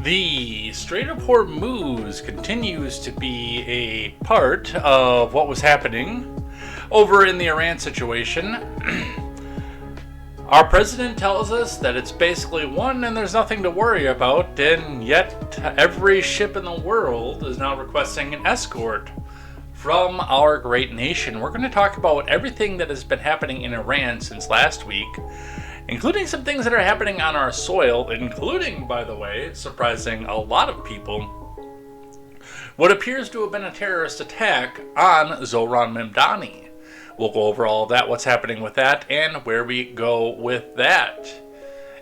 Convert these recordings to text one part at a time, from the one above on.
The Strait of Hormuz continues to be a part of what was happening over in the Iran situation. Our president tells us that it's basically won and there's nothing to worry about, and yet every ship in the world is now requesting an escort from our great nation. We're going to talk about everything that has been happening in Iran since last week, including some things that are happening on our soil, including, by the way, surprising a lot of people, what appears to have been a terrorist attack on Zohran Mamdani. We'll go over all of that, what's happening with that, and where we go with that.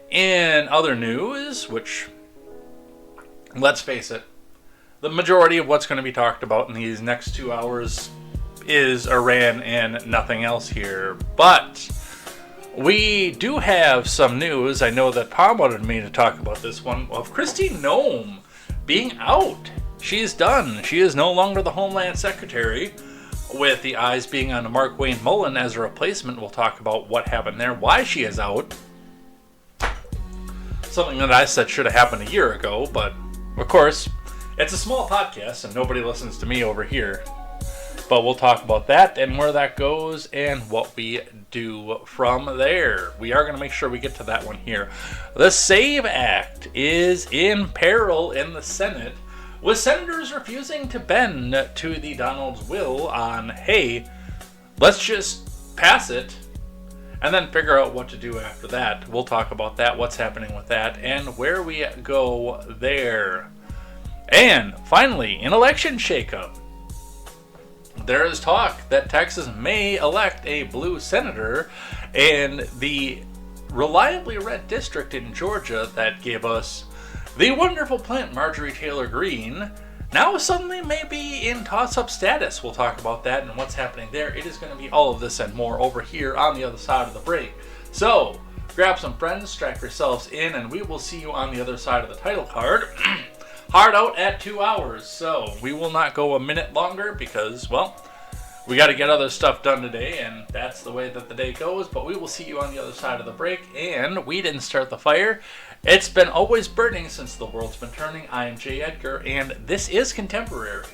In other news, which, let's face it, the majority of what's going to be talked about in these next 2 hours is Iran and nothing else here. But we do have some news. I know that Palm wanted me to talk about this one, of Kristi Noem being out. She's done. She is no longer the Homeland Secretary, with the eyes being on Mark Wayne Mullen as a replacement. We'll talk about what happened there, why she is out. Something that I said should have happened a year ago, but of course, it's a small podcast and nobody listens to me over here. But we'll talk about that and where that goes and what we do from there. We are going to make sure we get to that one here. The SAVE Act is in peril in the Senate, with senators refusing to bend to the Donald's will on, hey, let's just pass it and then figure out what to do after that. We'll talk about that, what's happening with that, and where we go there. And finally, an election shakeup. There is talk that Texas may elect a blue senator, and the reliably red district in Georgia that gave us the wonderful plant Marjorie Taylor Greene now suddenly may be in toss-up status. We'll talk about that and what's happening there. It is going to be all of this and more over here on the other side of the break. So, grab some friends, strap yourselves in, and we will see you on the other side of the title card. Hard out at 2 hours, so we will not go a minute longer because, well, we got to get other stuff done today, and that's the way that the day goes. But we will see you on the other side of the break, and we didn't start the fire. It's been always burning since the world's been turning. I am Jay Edgar, and this is Contemporary.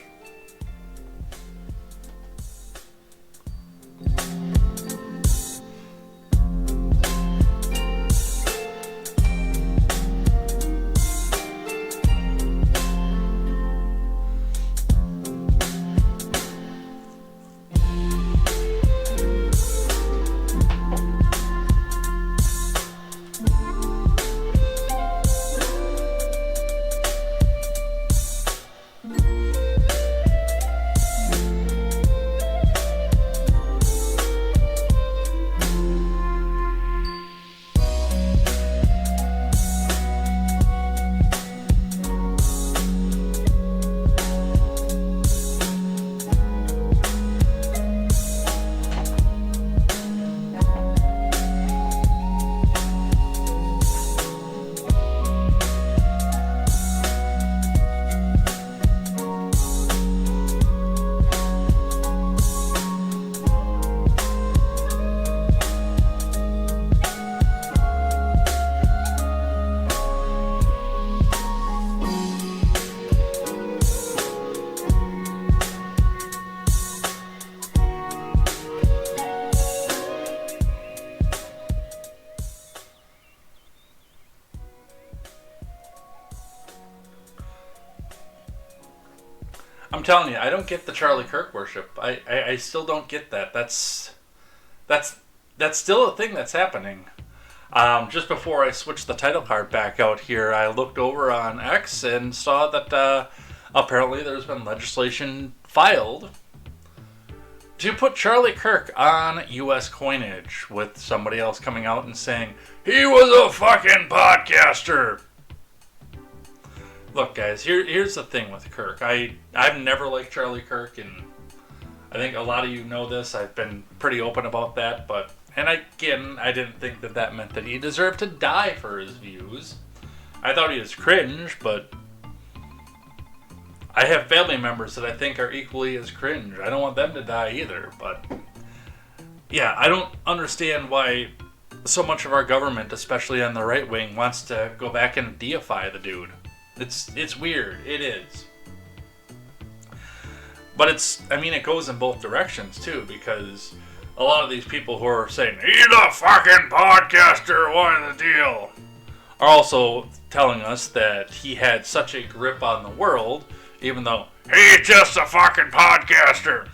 I'm telling you, I don't get the Charlie Kirk worship. I still don't get that. That's still a thing that's happening. Just before I switched the title card back out here, I looked over on X and saw that apparently there's been legislation filed to put Charlie Kirk on U.S. coinage, with somebody else coming out and saying, he was a fucking podcaster. Look, guys, here's the thing with Kirk. I've never liked Charlie Kirk, and I think a lot of you know this. I've been pretty open about that, and I didn't think that meant that he deserved to die for his views. I thought he was cringe, but I have family members that I think are equally as cringe. I don't want them to die either, but yeah, I don't understand why so much of our government, especially on the right wing, wants to go back and deify the dude. It's weird. It is. But it goes in both directions too, because a lot of these people who are saying, he's a fucking podcaster, what the deal? Are also telling us that he had such a grip on the world, even though he's just a fucking podcaster,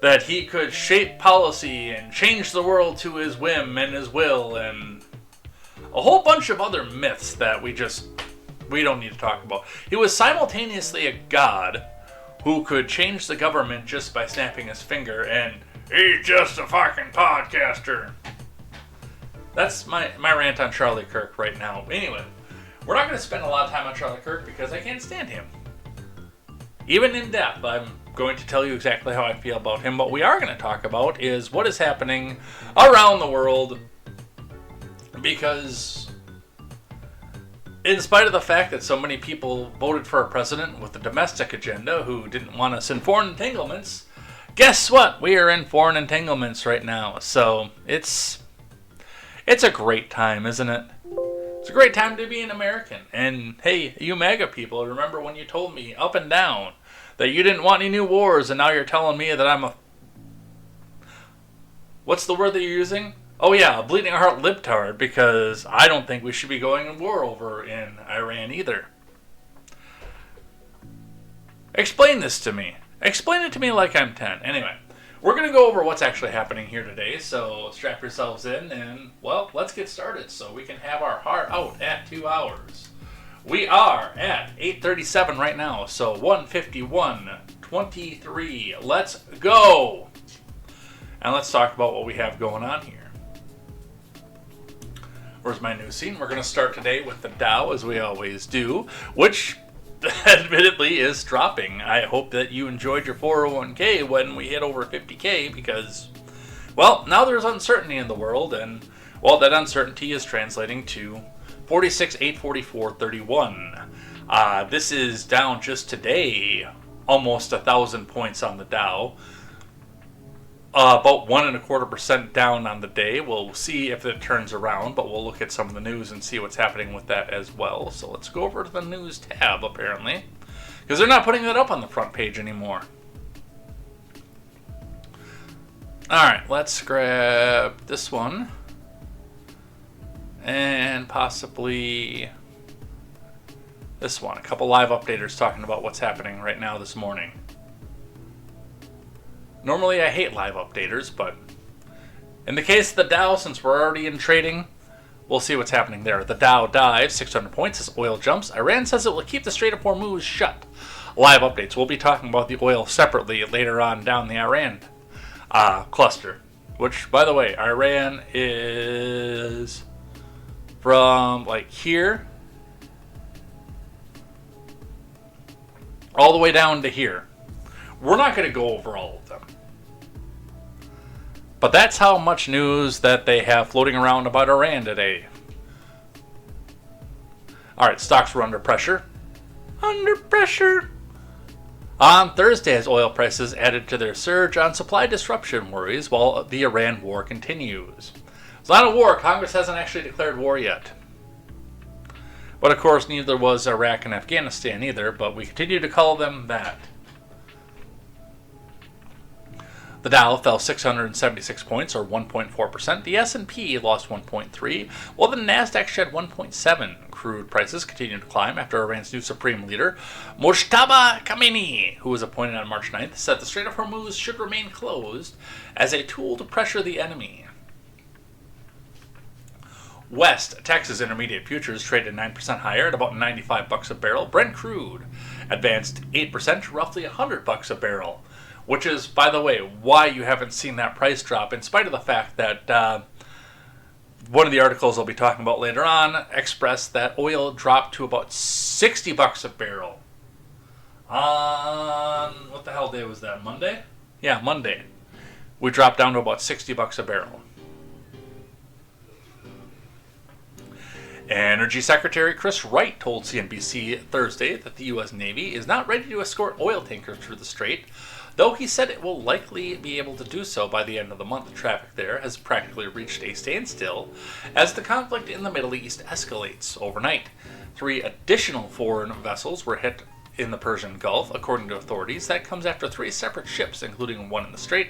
that he could shape policy and change the world to his whim and his will, and a whole bunch of other myths that we don't need to talk about. He was simultaneously a god who could change the government just by snapping his finger, and he's just a fucking podcaster. That's my rant on Charlie Kirk right now. Anyway, we're not going to spend a lot of time on Charlie Kirk because I can't stand him. Even in depth, I'm going to tell you exactly how I feel about him. What we are going to talk about is what is happening around the world, because in spite of the fact that so many people voted for a president with a domestic agenda who didn't want us in foreign entanglements, guess what? We are in foreign entanglements right now. So it's a great time, isn't it? It's a great time to be an American. And hey, you MAGA people, remember when you told me up and down that you didn't want any new wars, and now you're telling me that I'm a... What's the word that you're using? Oh yeah, a bleeding heart libtard, because I don't think we should be going to war over in Iran either. Explain this to me. Explain it to me like I'm 10. Anyway, we're going to go over what's actually happening here today, so strap yourselves in and, well, let's get started so we can have our heart out at 2 hours. We are at 8:37 right now, so 1:51:23. Let's go! And let's talk about what we have going on here. Where's my news scene? We're going to start today with the Dow, as we always do, which admittedly is dropping. I hope that you enjoyed your 401k when we hit over 50k, because, well, now there's uncertainty in the world, and, well, that uncertainty is translating to 46,844.31. This is down just today, almost 1,000 points on the Dow. About 1.25% down on the day. We'll see if it turns around, but we'll look at some of the news and see what's happening with that as well. So let's go over to the news tab, apparently, because they're not putting that up on the front page anymore. Alright, let's grab this one, and possibly this one. A couple live updaters talking about what's happening right now this morning. Normally I hate live updaters, but in the case of the Dow, since we're already in trading, we'll see what's happening there. The Dow dives 600 points as oil jumps. Iran says it will keep the Strait of Hormuz shut. Live updates. We'll be talking about the oil separately later on down the Iran cluster. Which, by the way, Iran is from like here all the way down to here. We're not going to go over all of them. But that's how much news that they have floating around about Iran today. Alright, stocks were under pressure. Under pressure. On Thursday, as oil prices added to their surge on supply disruption worries while the Iran war continues. It's not a war. Congress hasn't actually declared war yet. But of course, neither was Iraq and Afghanistan either, but we continue to call them that. The Dow fell 676 points, or 1.4%. The S&P lost 1.3%, while the Nasdaq shed 1.7%. Crude prices continued to climb after Iran's new supreme leader, Mojtaba Khamenei, who was appointed on March 9th, said the Strait of Hormuz should remain closed as a tool to pressure the enemy. West Texas Intermediate futures traded 9% higher at about $95 a barrel. Brent crude advanced 8% to roughly $100 a barrel. Which is, by the way, why you haven't seen that price drop, in spite of the fact that one of the articles I'll be talking about later on expressed that oil dropped to about $60 a barrel. On, what the hell day was that, Monday? Yeah, Monday. We dropped down to about $60 a barrel. Energy Secretary Chris Wright told CNBC Thursday that the U.S. Navy is not ready to escort oil tankers through the strait. though he said it will likely be able to do so by the end of the month. Traffic there has practically reached a standstill as the conflict in the Middle East escalates. Overnight, 3 additional foreign vessels were hit in the Persian Gulf, according to authorities. That comes after 3 separate ships, including one in the Strait,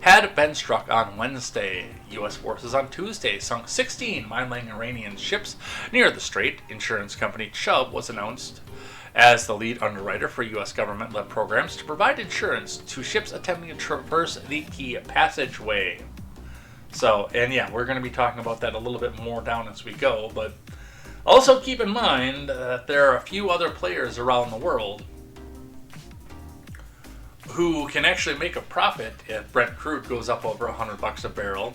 had been struck on Wednesday. U.S. forces on Tuesday sunk 16 mine-laying Iranian ships near the Strait. Insurance company Chubb was announced as the lead underwriter for U.S. government-led programs to provide insurance to ships attempting to traverse the key passageway. So, and yeah, we're going to be talking about that a little bit more down as we go, but also keep in mind that there are a few other players around the world who can actually make a profit if Brent crude goes up over $100 a barrel,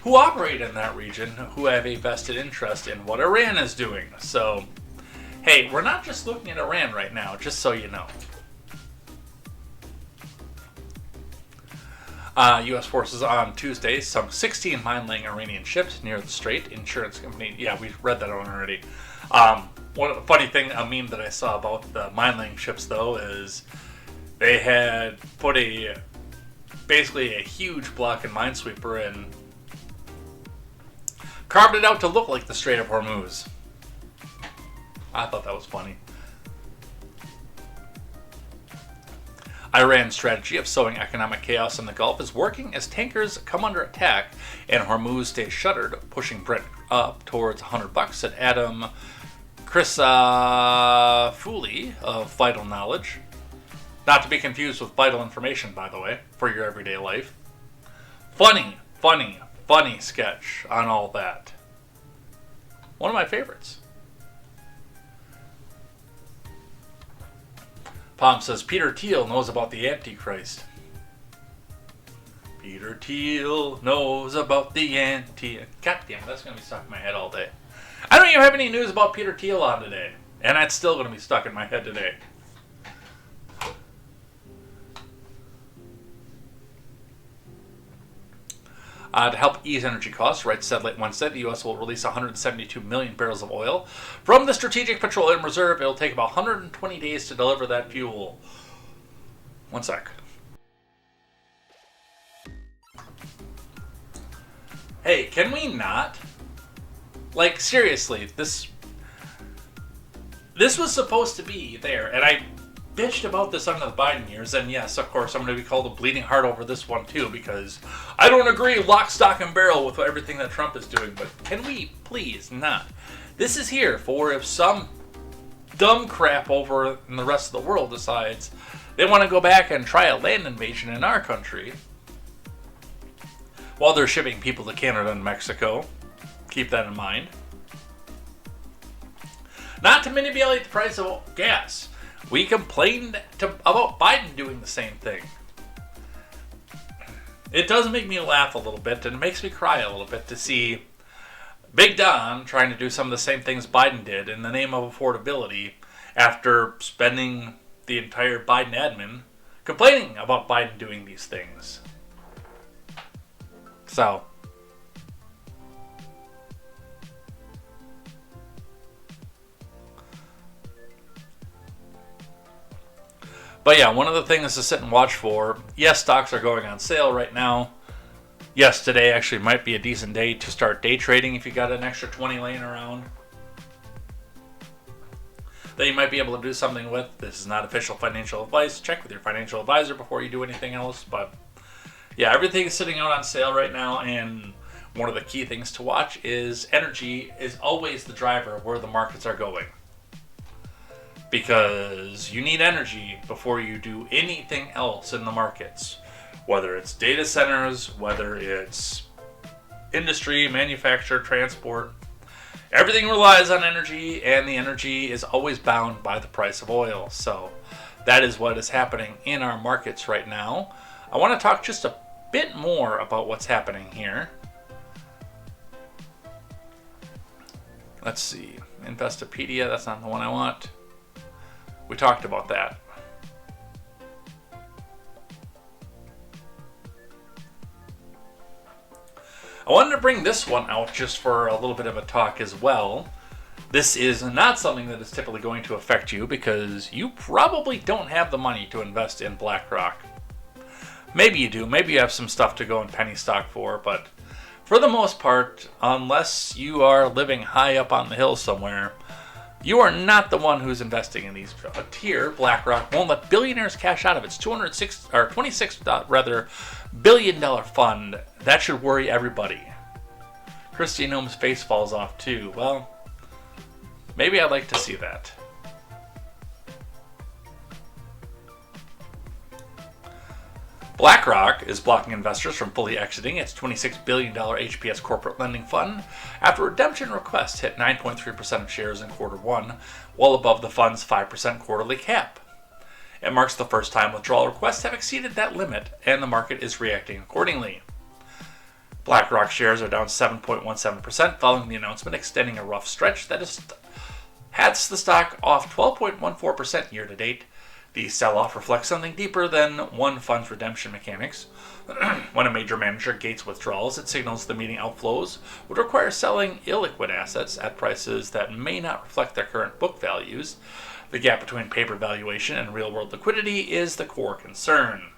who operate in that region, who have a vested interest in what Iran is doing. So, hey, we're not just looking at Iran right now, just so you know. U.S. forces on Tuesday sunk 16 mine-laying Iranian ships near the Strait. Insurance company, yeah, we read that one already. One funny thing, a meme that I saw about the mine-laying ships, though, is they had put basically a huge block and minesweeper and carved it out to look like the Strait of Hormuz. I thought that was funny. Iran's strategy of sowing economic chaos in the Gulf is working as tankers come under attack and Hormuz stays shuttered, pushing Brent up towards $100, said Adam Chrisafuli of Vital Knowledge. Not to be confused with Vital Information, by the way, for your everyday life. Funny sketch on all that. One of my favorites. Palm says Peter Thiel knows about the Antichrist. Peter Thiel knows about the God damn, that's going to be stuck in my head all day. I don't even have any news about Peter Thiel on today. And that's still going to be stuck in my head today. To help ease energy costs, Wright said late Wednesday, the U.S. will release 172 million barrels of oil from the Strategic Petroleum Reserve. It'll take about 120 days to deliver that fuel. One sec. Hey, can we not? Like, seriously, this was supposed to be there, and I bitched about this under the Biden years, and yes, of course, I'm going to be called a bleeding heart over this one too, because I don't agree lock, stock, and barrel with everything that Trump is doing, but can we please not? This is here for if some dumb crap over in the rest of the world decides they want to go back and try a land invasion in our country while they're shipping people to Canada and Mexico. Keep that in mind. Not to manipulate the price of gas. We complained about Biden doing the same thing. It does make me laugh a little bit, and it makes me cry a little bit to see Big Don trying to do some of the same things Biden did in the name of affordability after spending the entire Biden admin complaining about Biden doing these things. So, but yeah, one of the things to sit and watch for, yes, stocks are going on sale right now. Yes, today actually might be a decent day to start day trading if you got an extra 20 laying around that you might be able to do something with. This is not official financial advice. Check with your financial advisor before you do anything else. But yeah, everything is sitting out on sale right now, and one of the key things to watch is energy is always the driver of where the markets are going. Because you need energy before you do anything else in the markets. Whether it's data centers, whether it's industry, manufacture, transport. Everything relies on energy, and the energy is always bound by the price of oil. So that is what is happening in our markets right now. I want to talk just a bit more about what's happening here. Let's see. Investopedia, that's not the one I want. We talked about that. I wanted to bring this one out just for a little bit of a talk as well. This is not something that is typically going to affect you because you probably don't have the money to invest in BlackRock. Maybe you do. Maybe you have some stuff to go in penny stock for, but for the most part, unless you are living high up on the hill somewhere, you are not the one who's investing in these. A tier, BlackRock, won't let billionaires cash out of its $26 billion fund. That should worry everybody. Kristi Noem's face falls off too. Well, maybe I'd like to see that. BlackRock is blocking investors from fully exiting its $26 billion HPS corporate lending fund after redemption requests hit 9.3% of shares in quarter one, well above the fund's 5% quarterly cap. It marks the first time withdrawal requests have exceeded that limit, and the market is reacting accordingly. BlackRock shares are down 7.17% following the announcement, extending a rough stretch that has the stock off 12.14% year to date. The sell-off reflects something deeper than one fund's redemption mechanics. When a major manager gates withdrawals, it signals the meeting outflows would require selling illiquid assets at prices that may not reflect their current book values. The gap between paper valuation and real-world liquidity is the core concern.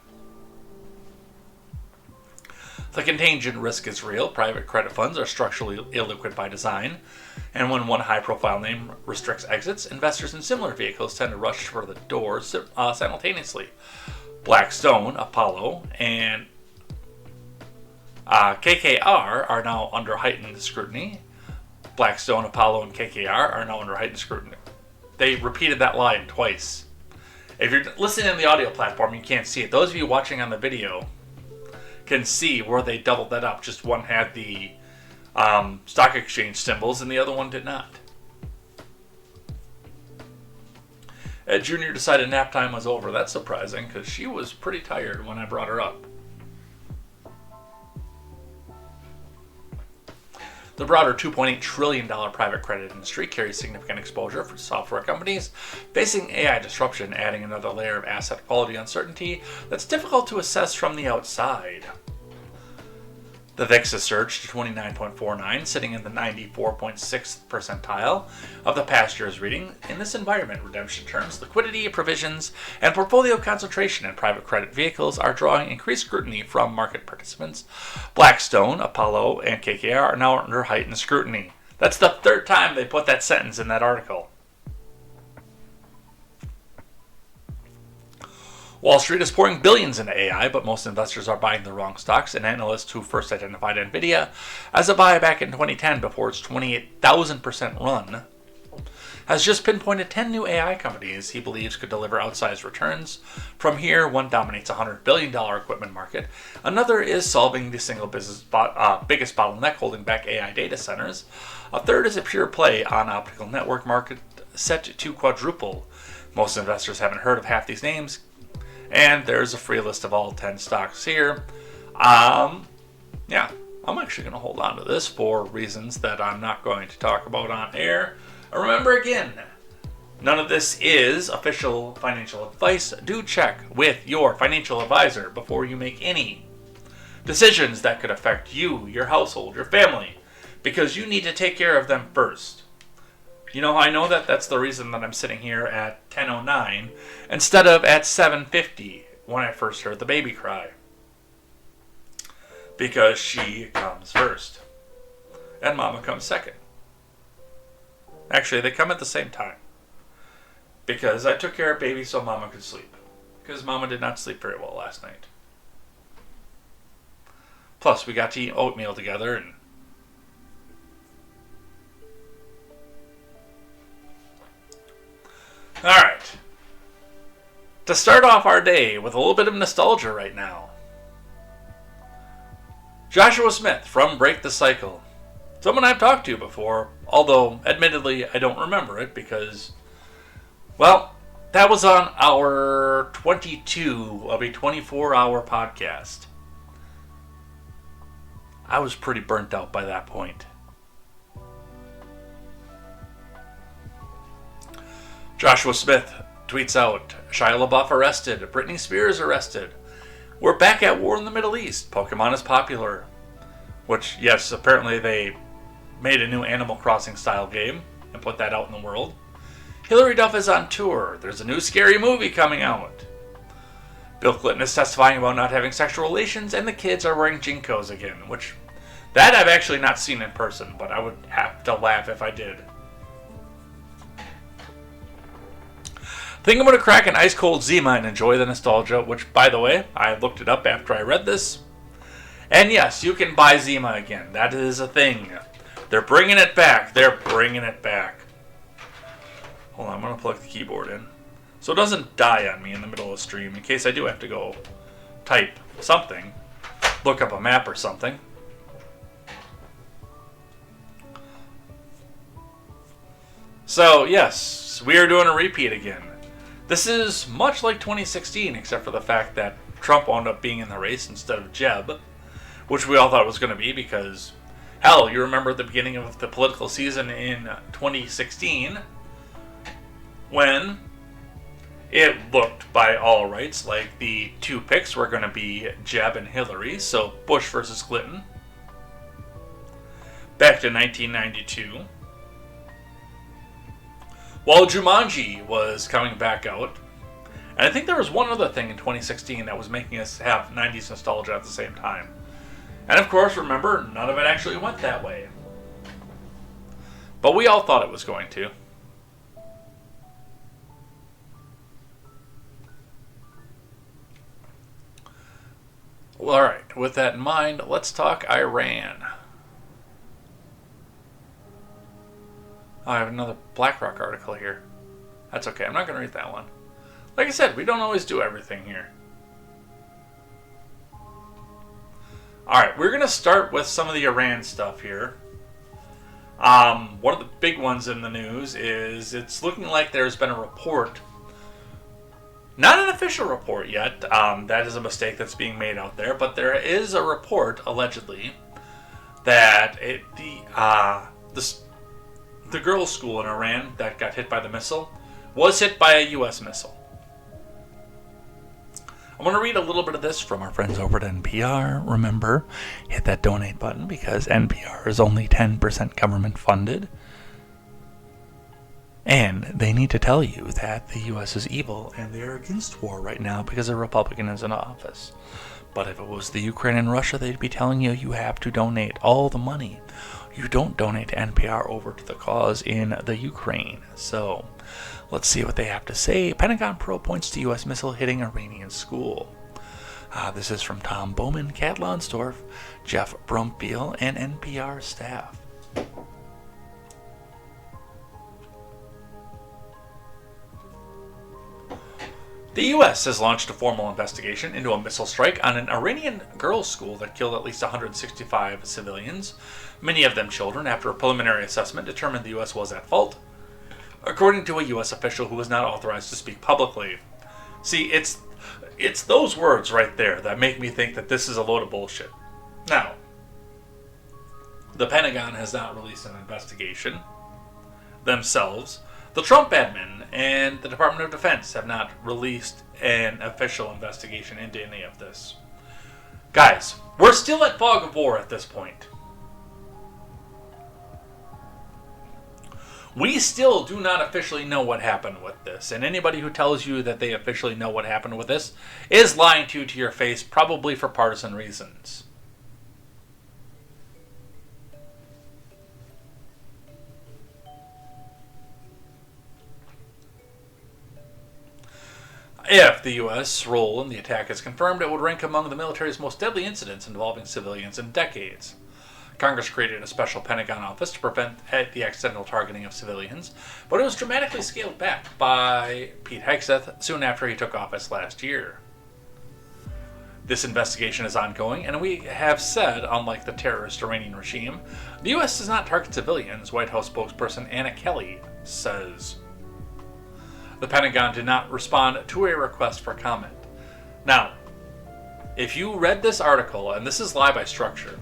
The contagion risk is real. Private credit funds are structurally illiquid by design, and when one high-profile name restricts exits, investors in similar vehicles tend to rush for the doors simultaneously. Blackstone, Apollo, and KKR are now under heightened scrutiny. Blackstone, Apollo, and KKR are now under heightened scrutiny. They repeated that line twice. If you're listening on the audio platform, you can't see it. Those of you watching on the video can see where they doubled that up. Just one had the stock exchange symbols and the other one did not. Ed Jr. decided nap time was over. That's surprising because she was pretty tired when I brought her up. The broader $2.8 trillion private credit industry carries significant exposure for software companies facing AI disruption, adding another layer of asset quality uncertainty that's difficult to assess from the outside. The VIX has surged to 29.49, sitting in the 94.6th percentile of the past year's reading. In this environment, redemption terms, liquidity provisions, and portfolio concentration in private credit vehicles are drawing increased scrutiny from market participants. Blackstone, Apollo, and KKR are now under heightened scrutiny. That's the third time they put that sentence in that article. Wall Street is pouring billions into AI, but most investors are buying the wrong stocks. An analyst who first identified NVIDIA as a buy back in 2010 before its 28,000% run has just pinpointed 10 new AI companies he believes could deliver outsized returns. From here, one dominates a $100 billion equipment market. Another is solving the single biggest bottleneck holding back AI data centers. A third is a pure play on optical network market set to quadruple. Most investors haven't heard of half these names. And there's a free list of all 10 stocks here. I'm actually going to hold on to this for reasons that I'm not going to talk about on air. Remember again, none of this is official financial advice. Do check with your financial advisor before you make any decisions that could affect you, your household, your family, because you need to take care of them first. You know how I know that? That's the reason that I'm sitting here at 10:09 instead of at 7:50 when I first heard the baby cry. Because she comes first. And Mama comes second. Actually, they come at the same time. Because I took care of baby so Mama could sleep. Because Mama did not sleep very well last night. Plus, we got to eat oatmeal together and Alright. To start off our day with a little bit of nostalgia right now. Joshua Smith from Break the Cycle. Someone I've talked to before, although admittedly I don't remember it because, well, that was on hour 22 of a 24-hour podcast. I was pretty burnt out by that point. Joshua Smith tweets out, Shia LaBeouf arrested, Britney Spears arrested. We're back at war in the Middle East. Pokemon is popular. Which, yes, apparently they made a new Animal Crossing style game and put that out in the world. Hillary Duff is on tour. There's a new scary movie coming out. Bill Clinton is testifying about not having sexual relations, and the kids are wearing JNCOs again, which that I've actually not seen in person, but I would have to laugh if I did. Think I'm going to crack an ice cold Zima and enjoy the nostalgia, which, by the way, I looked it up after I read this. And yes, you can buy Zima again. That is a thing. They're bringing it back. They're bringing it back. Hold on, I'm going to plug the keyboard in, so it doesn't die on me in the middle of the stream, in case I do have to go type something, look up a map or something. So, yes, we are doing a repeat again. This is much like 2016, except for the fact that Trump wound up being in the race instead of Jeb, which we all thought it was going to be because, hell, you remember at the beginning of the political season in 2016, when it looked by all rights like the two picks were going to be Jeb and Hillary, so Bush versus Clinton. Back to 1992. While Jumanji was coming back out, and I think there was one other thing in 2016 that was making us have 90s nostalgia at the same time. And of course, remember, none of it actually went that way. But we all thought it was going to. Well, alright, with that in mind, let's talk Iran. Oh, I have another BlackRock article here. That's okay, I'm not going to read that one. Like I said, we don't always do everything here. Alright, we're going to start with some of the Iran stuff here. One of the big ones in the news is it's looking like there's been a report. Not an official report yet. That is a mistake that's being made out there. But there is a report, allegedly, that the girls' school in Iran that got hit by the missile was hit by a U.S. missile. I'm going to read a little bit of this from our friends over at NPR. Remember, hit that donate button because NPR is only 10% government funded. And they need to tell you that the U.S. is evil and they're against war right now because a Republican is in office. But if it was the Ukraine and Russia, they'd be telling you you have to donate all the money. You don't donate to NPR over to the cause in the Ukraine. So, let's see what they have to say. Pentagon probe points to U.S. missile hitting Iranian school. This is from Tom Bowman, Kat Lonsdorf, Jeff Brumfiel, and NPR staff. The U.S. has launched a formal investigation into a missile strike on an Iranian girls' school that killed at least 165 civilians, many of them children, after a preliminary assessment determined the U.S. was at fault, according to a U.S. official who was not authorized to speak publicly. See, it's those words right there that make me think that this is a load of bullshit. Now, the Pentagon has not released an investigation themselves. The Trump admin and the Department of Defense have not released an official investigation into any of this. Guys, we're still at fog of war at this point. We still do not officially know what happened with this, and anybody who tells you that they officially know what happened with this is lying to you to your face, probably for partisan reasons. If the U.S. role in the attack is confirmed, it would rank among the military's most deadly incidents involving civilians in decades. Congress created a special Pentagon office to prevent the accidental targeting of civilians, but it was dramatically scaled back by Pete Hegseth soon after he took office last year. This investigation is ongoing, and we have said, unlike the terrorist Iranian regime, the U.S. does not target civilians, White House spokesperson Anna Kelly says. The Pentagon did not respond to a request for comment. Now, if you read this article, and this is Lie by Structure,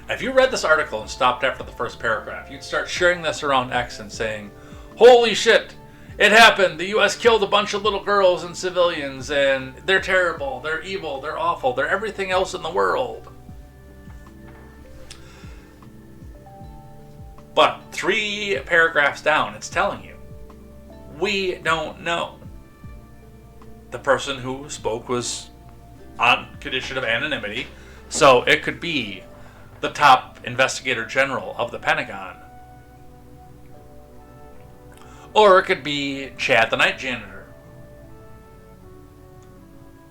if you read this article and stopped after the first paragraph, you'd start sharing this around X and saying, holy shit, it happened, the U.S. killed a bunch of little girls and civilians, and they're terrible, they're evil, they're awful, they're everything else in the world. But 3 paragraphs down, it's telling you, we don't know. the person who spoke was on condition of anonymity, so it could be the top investigator general of the Pentagon. Or it could be Chad the night janitor,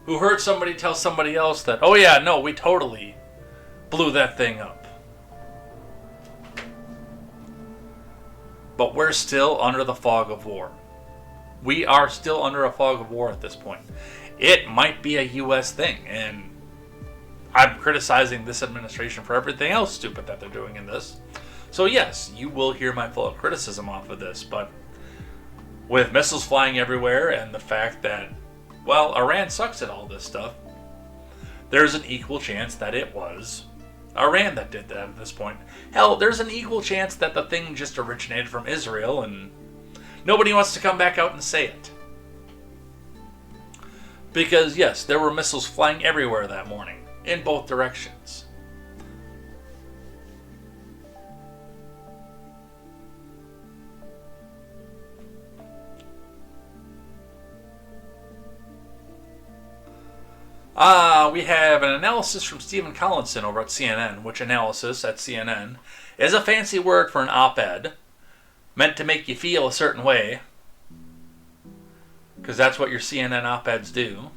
who heard somebody tell somebody else that, oh yeah, no, we totally blew that thing up. But we're still under the fog of war. We are still under a fog of war at this point. It might be a U.S. thing, and I'm criticizing this administration for everything else stupid that they're doing in this. So yes, you will hear my full criticism off of this, but with missiles flying everywhere and the fact that, well, Iran sucks at all this stuff, there's an equal chance that it was Iran that did that at this point. Hell, there's an equal chance that the thing just originated from Israel and nobody wants to come back out and say it. Because, yes, there were missiles flying everywhere that morning, in both directions. We have an analysis from Stephen Collinson over at CNN, which analysis at CNN is a fancy word for an op-ed meant to make you feel a certain way, because that's what your CNN op-eds do.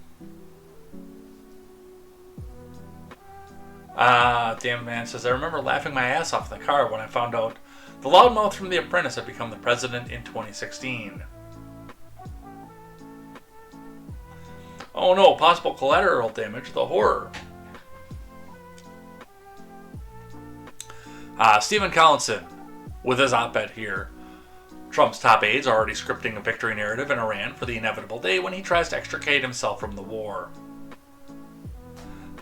Damn man says, I remember laughing my ass off in the car when I found out the loudmouth from The Apprentice had become the president in 2016. Oh no, possible collateral damage, the horror. Stephen Collinson, with his op-ed here. Trump's top aides are already scripting a victory narrative in Iran for the inevitable day when he tries to extricate himself from the war.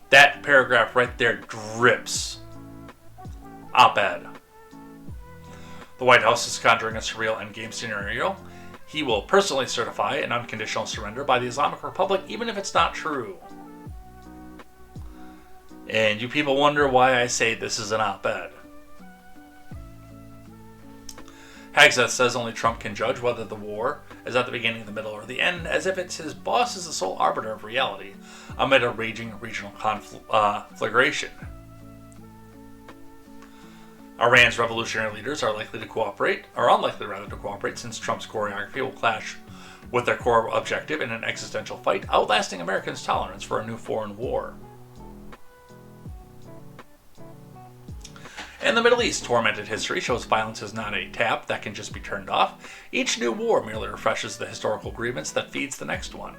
That paragraph right there drips op-ed. The White House is conjuring a surreal endgame scenario. He will personally certify an unconditional surrender by the Islamic Republic, even if it's not true. And you people wonder why I say this is an op-ed. Hagseth says only Trump can judge whether the war is at the beginning, the middle, or the end, as if it's his boss is the sole arbiter of reality amid a raging regional conflagration. Iran's revolutionary leaders are unlikely to cooperate, since Trump's choreography will clash with their core objective in an existential fight, outlasting Americans' tolerance for a new foreign war. In the Middle East, tormented history shows violence is not a tap that can just be turned off. Each new war merely refreshes the historical grievance that feeds the next one.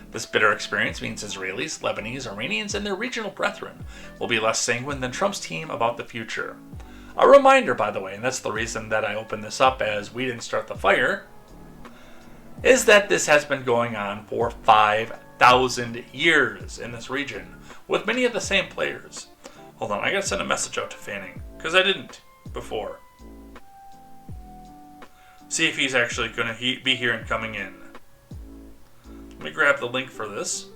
This bitter experience means Israelis, Lebanese, Iranians, and their regional brethren will be less sanguine than Trump's team about the future. A reminder, by the way, and that's the reason that I opened this up as we didn't start the fire, is that this has been going on for 5,000 years in this region, with many of the same players. Hold on, I gotta send a message out to Fanning, because I didn't before. See if he's actually gonna be here and coming in. Let me grab the link for this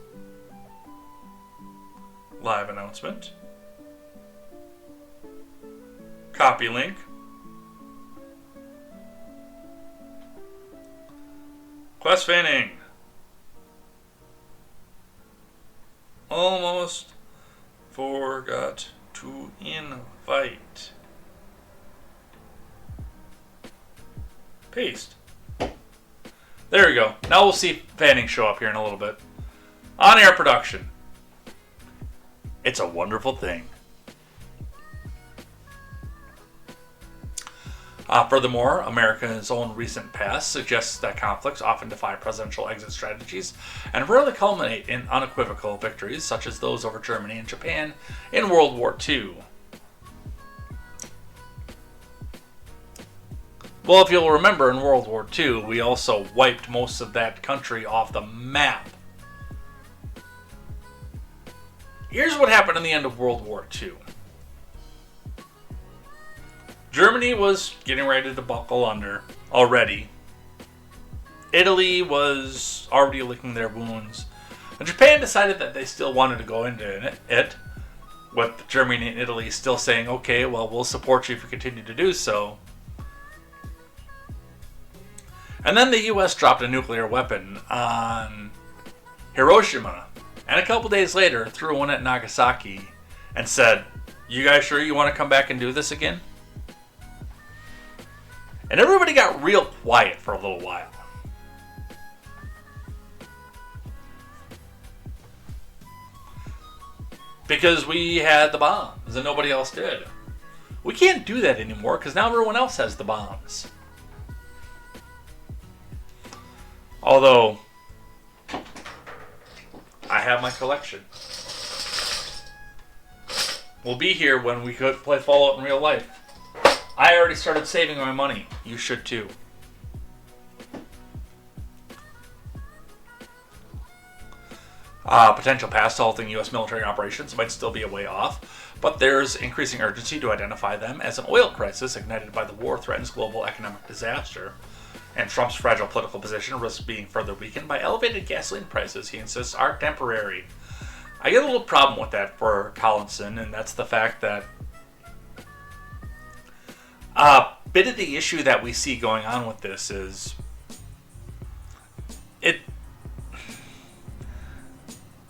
live announcement. Copy link. Quest Fanning. Almost forgot to invite. Paste. There we go. Now we'll see Fanning show up here in a little bit. On-air production. It's a wonderful thing. Furthermore, America's own recent past suggests that conflicts often defy presidential exit strategies and rarely culminate in unequivocal victories, such as those over Germany and Japan in World War II. Well, if you'll remember, in World War II, we also wiped most of that country off the map. Here's what happened in the end of World War II. Germany was getting ready to buckle under already. Italy was already licking their wounds. And Japan decided that they still wanted to go into it, with Germany and Italy still saying, okay, well, we'll support you if you continue to do so. And then the U.S. dropped a nuclear weapon on Hiroshima, and a couple days later threw one at Nagasaki and said, "You guys sure you want to come back and do this again?" And everybody got real quiet for a little while. Because we had the bombs and nobody else did. We can't do that anymore because now everyone else has the bombs. Although, I have my collection. We'll be here when we could play Fallout in real life. I already started saving my money. You should too. Potential past halting U.S. military operations might still be a way off, but there's increasing urgency to identify them as an oil crisis ignited by the war threatens global economic disaster. And Trump's fragile political position risks being further weakened by elevated gasoline prices he insists are temporary. I get a little problem with that for Collinson, and that's the fact that a bit of the issue that we see going on with this is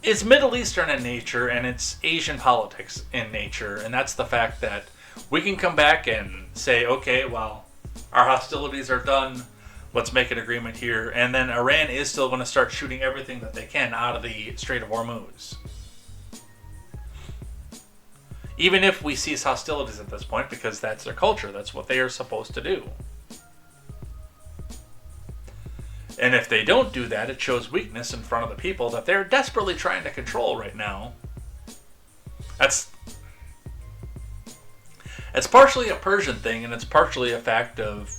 it's Middle Eastern in nature and it's Asian politics in nature, and that's the fact that we can come back and say, okay, well, our hostilities are done, let's make an agreement here, and then Iran is still going to start shooting everything that they can out of the Strait of Hormuz. Even if we cease hostilities at this point, because that's their culture, that's what they are supposed to do. And if they don't do that, it shows weakness in front of the people that they're desperately trying to control right now. It's partially a Persian thing, and it's partially a fact of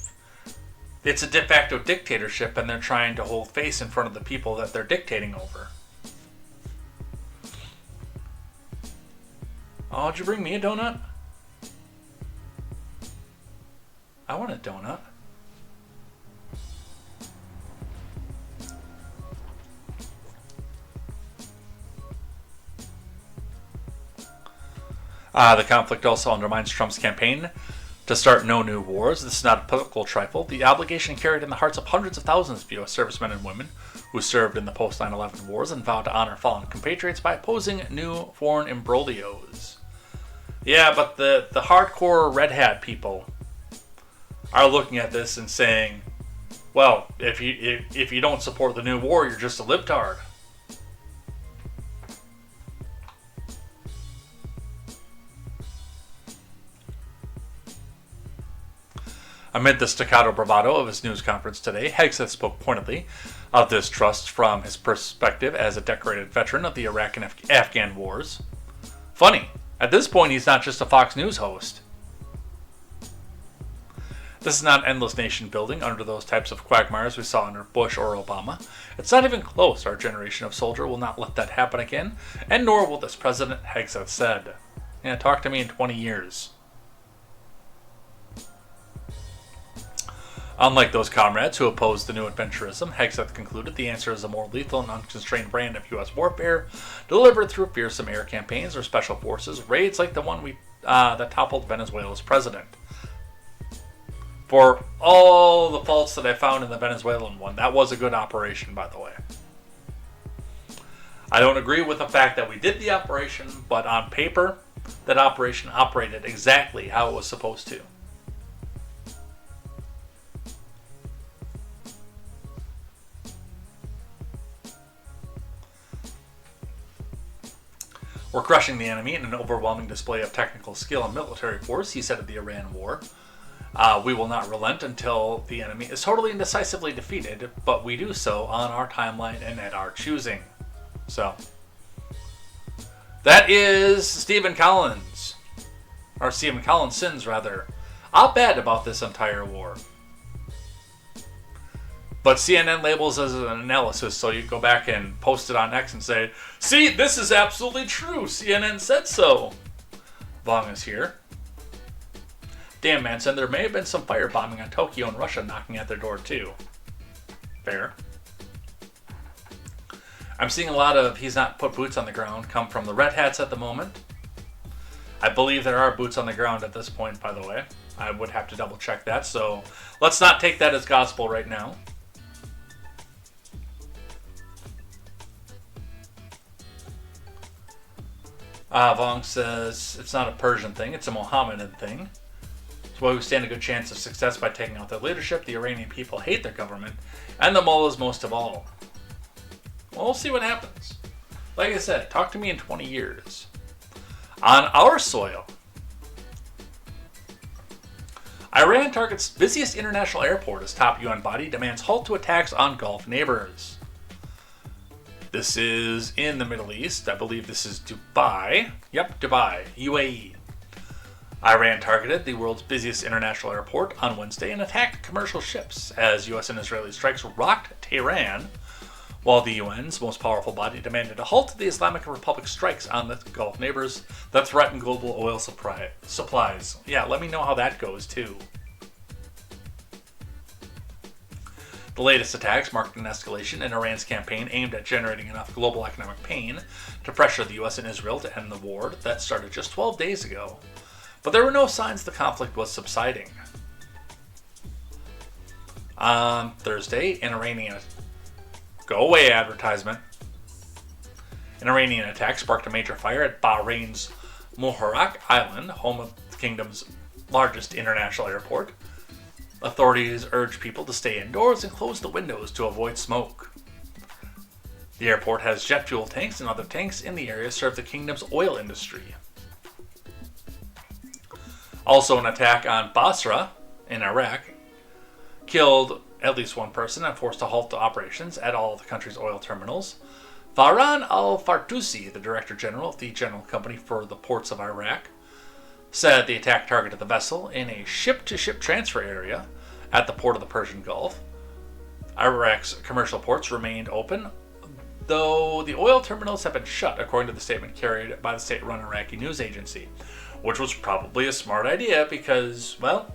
it's a de facto dictatorship, and they're trying to hold face in front of the people that they're dictating over. Oh, did you bring me a donut? I want a donut. The conflict also undermines Trump's campaign to start no new wars. This is not a political trifle. The obligation carried in the hearts of hundreds of thousands of U.S. servicemen and women who served in the post 9/11 wars and vowed to honor fallen compatriots by opposing new foreign imbroglios. Yeah, but the hardcore red hat people are looking at this and saying, well, if you don't support the new war, you're just a libtard. Amid the staccato bravado of his news conference today, Hegseth spoke pointedly of distrust from his perspective as a decorated veteran of the Iraq and Afghan wars. Funny, at this point he's not just a Fox News host. This is not endless nation building under those types of quagmires we saw under Bush or Obama. It's not even close. Our generation of soldier will not let that happen again, and nor will this president, Hegseth said. Yeah, talk to me in 20 years. Unlike those comrades who opposed the new adventurism, Hegseth concluded the answer is a more lethal and unconstrained brand of U.S. warfare, delivered through fearsome air campaigns or special forces, raids like the one that toppled Venezuela's president. For all the faults that I found in the Venezuelan one, that was a good operation, by the way. I don't agree with the fact that we did the operation, but on paper, that operation operated exactly how it was supposed to. We're crushing the enemy in an overwhelming display of technical skill and military force, he said of the Iran war. We will not relent until the enemy is totally and decisively defeated, but we do so on our timeline and at our choosing. So, that is Stephen Collinson's op-ed about this entire war. But CNN labels as an analysis, so you go back and post it on X and say, see, this is absolutely true. CNN said so. Vong is here. Damn, Manson, there may have been some firebombing on Tokyo and Russia knocking at their door, too. Fair. I'm seeing a lot of he's not put boots on the ground come from the Red Hats at the moment. I believe there are boots on the ground at this point, by the way. I would have to double check that, so let's not take that as gospel right now. Vong says it's not a Persian thing, it's a Mohammedan thing. That's why we stand a good chance of success by taking out their leadership. The Iranian people hate their government, and the mullahs most of all. Well, we'll see what happens. Like I said, talk to me in 20 years. On our soil, Iran targets busiest international airport as top UN body demands halt to attacks on Gulf neighbors. This is in the Middle East. I believe this is Dubai. Yep, Dubai, UAE. Iran targeted the world's busiest international airport on Wednesday and attacked commercial ships as U.S. and Israeli strikes rocked Tehran, while the UN's most powerful body demanded a halt to the Islamic Republic strikes on the Gulf neighbors that threaten global oil supplies. Yeah, let me know how that goes, too. The latest attacks marked an escalation in Iran's campaign aimed at generating enough global economic pain to pressure the U.S. and Israel to end the war that started just 12 days ago. But there were no signs the conflict was subsiding. On Thursday, an Iranian go-away advertisement. An Iranian attack sparked a major fire at Bahrain's Muharraq Island, home of the kingdom's largest international airport. Authorities urged people to stay indoors and close the windows to avoid smoke. The airport has jet fuel tanks, and other tanks in the area serve the kingdom's oil industry. Also, an attack on Basra in Iraq killed at least one person and forced a halt to operations at all of the country's oil terminals. Farhan al-Fartusi, the Director General of the General Company for the Ports of Iraq, said the attack targeted the vessel in a ship-to-ship transfer area at the port of the Persian Gulf. Iraq's commercial ports remained open, though the oil terminals have been shut, according to the statement carried by the state-run Iraqi news agency, which was probably a smart idea because, well,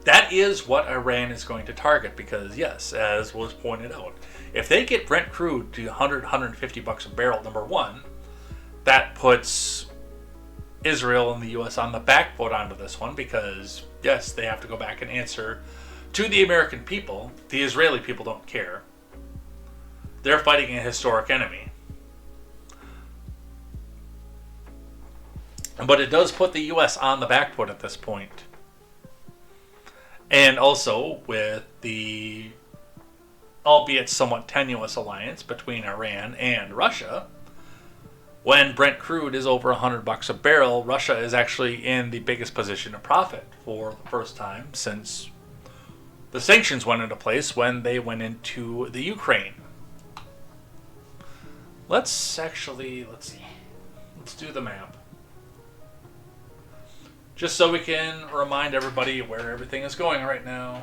that is what Iran is going to target because, yes, as was pointed out, if they get Brent crude to 100, 150 bucks a barrel, number one, that puts Israel and the U.S. on the back foot onto this one because, yes, they have to go back and answer to the American people. The Israeli people don't care. They're fighting a historic enemy. But it does put the U.S. on the back foot at this point. And also with the, albeit somewhat tenuous alliance between Iran and Russia, when Brent crude is over 100 bucks a barrel, Russia is actually in the biggest position to profit for the first time since the sanctions went into place when they went into the Ukraine. Let's see. Let's do the map. Just so we can remind everybody where everything is going right now.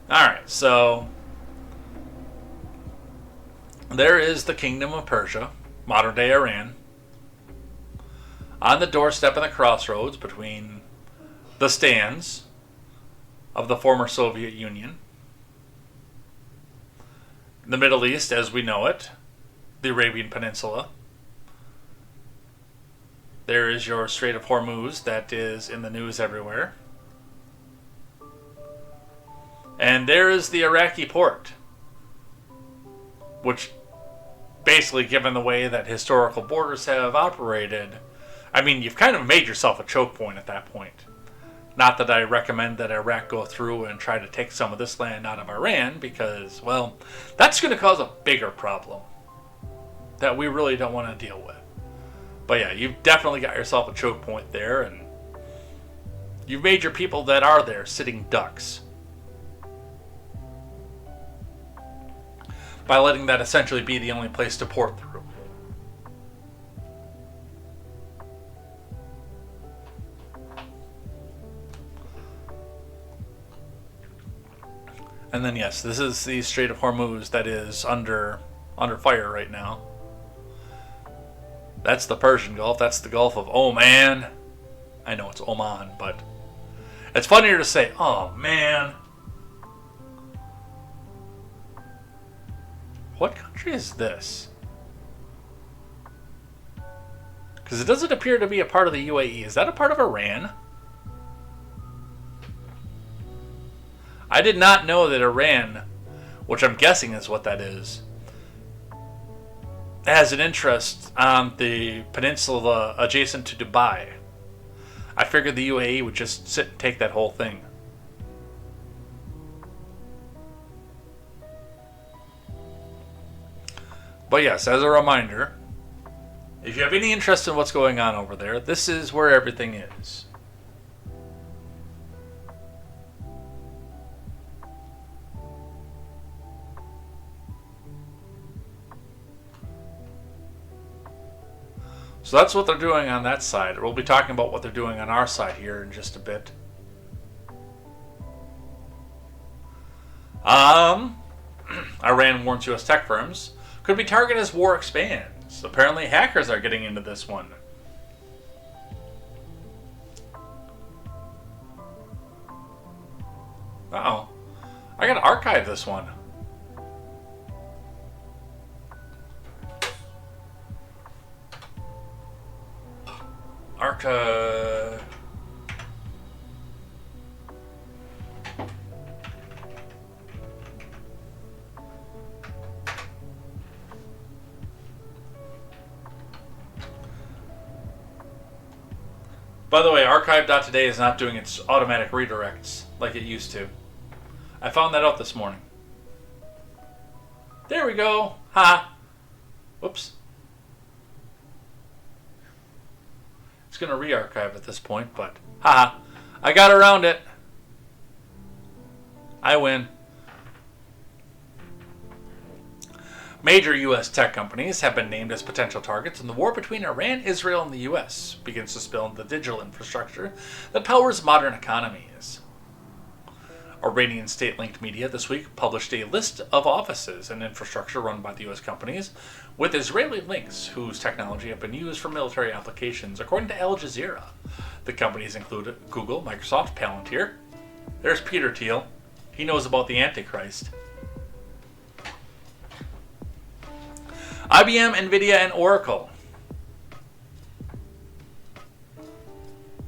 Alright, so there is the Kingdom of Persia, modern day Iran, on the doorstep and the crossroads between the stands of the former Soviet Union, the Middle East as we know it, the Arabian Peninsula. There is your Strait of Hormuz that is in the news everywhere. And there is the Iraqi port, which basically, given the way that historical borders have operated, I mean, you've kind of made yourself a choke point at that point. Not that I recommend that Iraq go through and try to take some of this land out of Iran, because, well, that's going to cause a bigger problem that we really don't want to deal with. But yeah, you've definitely got yourself a choke point there, and you've made your people that are there sitting ducks by letting that essentially be the only place to port through. And then yes, this is the Strait of Hormuz that is under fire right now. That's the Persian Gulf. That's the Gulf of Oman. I know it's Oman, but it's funnier to say, oh man. What country is this? Because it doesn't appear to be a part of the UAE. Is that a part of Iran? I did not know that Iran, which I'm guessing is what that is, has an interest on the peninsula adjacent to Dubai. I figured the UAE would just sit and take that whole thing. But yes, as a reminder, if you have any interest in what's going on over there, this is where everything is. So that's what they're doing on that side. We'll be talking about what they're doing on our side here in just a bit. Iran warns U.S. tech firms could be targeted as war expands. Apparently hackers are getting into this one. Uh-oh. I gotta archive this one. Archive. By the way, archive.today is not doing its automatic redirects like it used to. I found that out this morning. There we go. Ha. Whoops. It's going to re-archive at this point, but haha. I got around it. I win. Major U.S. tech companies have been named as potential targets in the war between Iran, Israel, and the U.S. begins to spill into the digital infrastructure that powers modern economies. Iranian state-linked media this week published a list of offices and infrastructure run by the U.S. companies with Israeli links whose technology have been used for military applications, according to Al Jazeera. The companies include Google, Microsoft, Palantir. There's Peter Thiel. He knows about the Antichrist. IBM, Nvidia, and Oracle.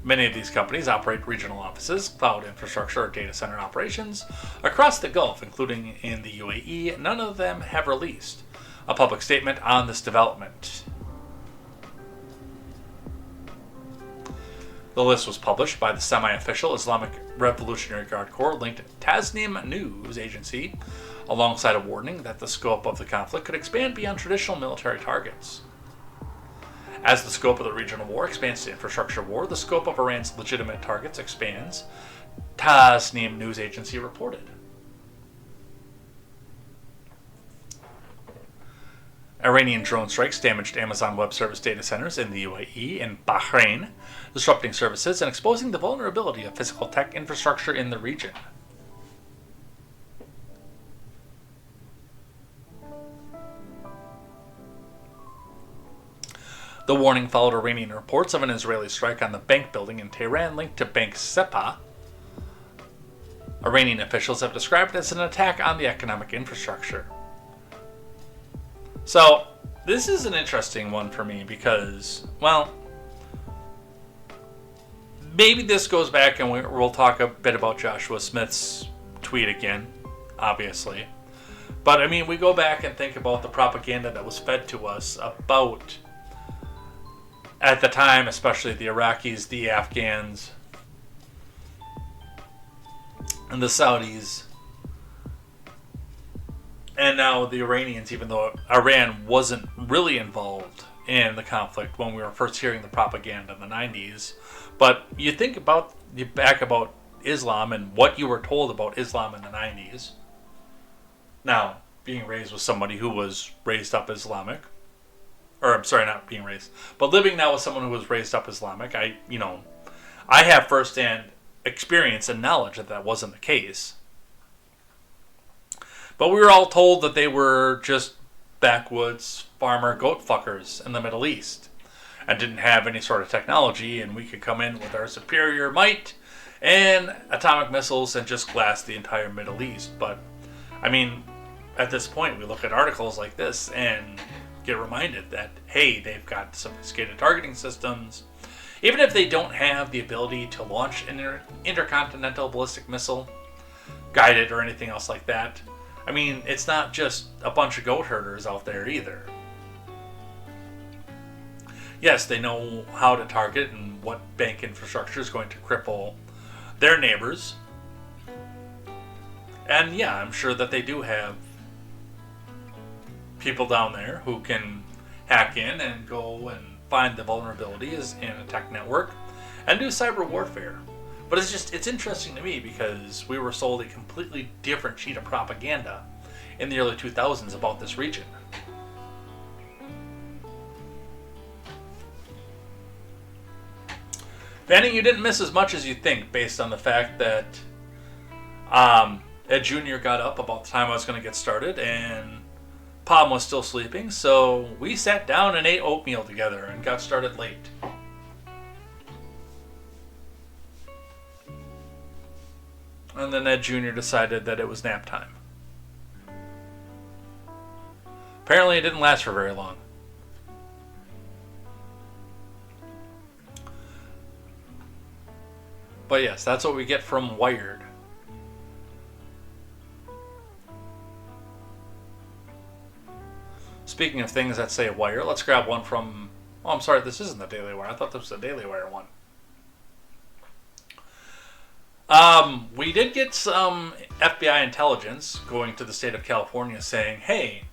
Many of these companies operate regional offices, cloud infrastructure, or data center operations across the Gulf, including in the UAE. None of them have released a public statement on this development. The list was published by the semi-official Islamic Revolutionary Guard Corps linked Tasnim news agency, alongside a warning that the scope of the conflict could expand beyond traditional military targets. As the scope of the regional war expands to infrastructure war, the scope of Iran's legitimate targets expands, Tasnim news agency reported. Iranian drone strikes damaged Amazon Web Service data centers in the UAE and Bahrain, disrupting services and exposing the vulnerability of physical tech infrastructure in the region. The warning followed Iranian reports of an Israeli strike on the bank building in Tehran linked to Bank Sepah. Iranian officials have described it as an attack on the economic infrastructure. So, this is an interesting one for me because, well, maybe this goes back and we'll talk a bit about Joshua Smith's tweet again, obviously. But, I mean, we go back and think about the propaganda that was fed to us about, at the time, especially the Iraqis, the Afghans, and the Saudis, and now the Iranians, even though Iran wasn't really involved in the conflict when we were first hearing the propaganda in the 90s. But you think back about Islam and what you were told about Islam in the 90s. Now, being raised with somebody who was raised up Islamic, or I'm sorry, not being raised, but living now with someone who was raised up Islamic, I have firsthand experience and knowledge that wasn't the case. But we were all told that they were just backwoods farmer goat fuckers in the Middle East and didn't have any sort of technology, and we could come in with our superior might and atomic missiles and just glass the entire Middle East. But, I mean, at this point, we look at articles like this, and get reminded that, hey, they've got sophisticated targeting systems. Even if they don't have the ability to launch an intercontinental ballistic missile, guided or anything else like that, I mean, it's not just a bunch of goat herders out there either. Yes, they know how to target and what bank infrastructure is going to cripple their neighbors. And yeah, I'm sure that they do have people down there who can hack in and go and find the vulnerabilities in a tech network and do cyber warfare. But it's interesting to me because we were sold a completely different sheet of propaganda in the early 2000s about this region. Vanny, you didn't miss as much as you think based on the fact that Ed Jr. got up about the time I was going to get started and Pom was still sleeping, so we sat down and ate oatmeal together and got started late. And then Ed Jr. decided that it was nap time. Apparently it didn't last for very long. But yes, that's what we get from Wired. Speaking of things that say Wire, let's grab one from... Oh, I'm sorry, this isn't the Daily Wire. I thought this was the Daily Wire one. We did get some FBI intelligence going to the state of California saying, hey,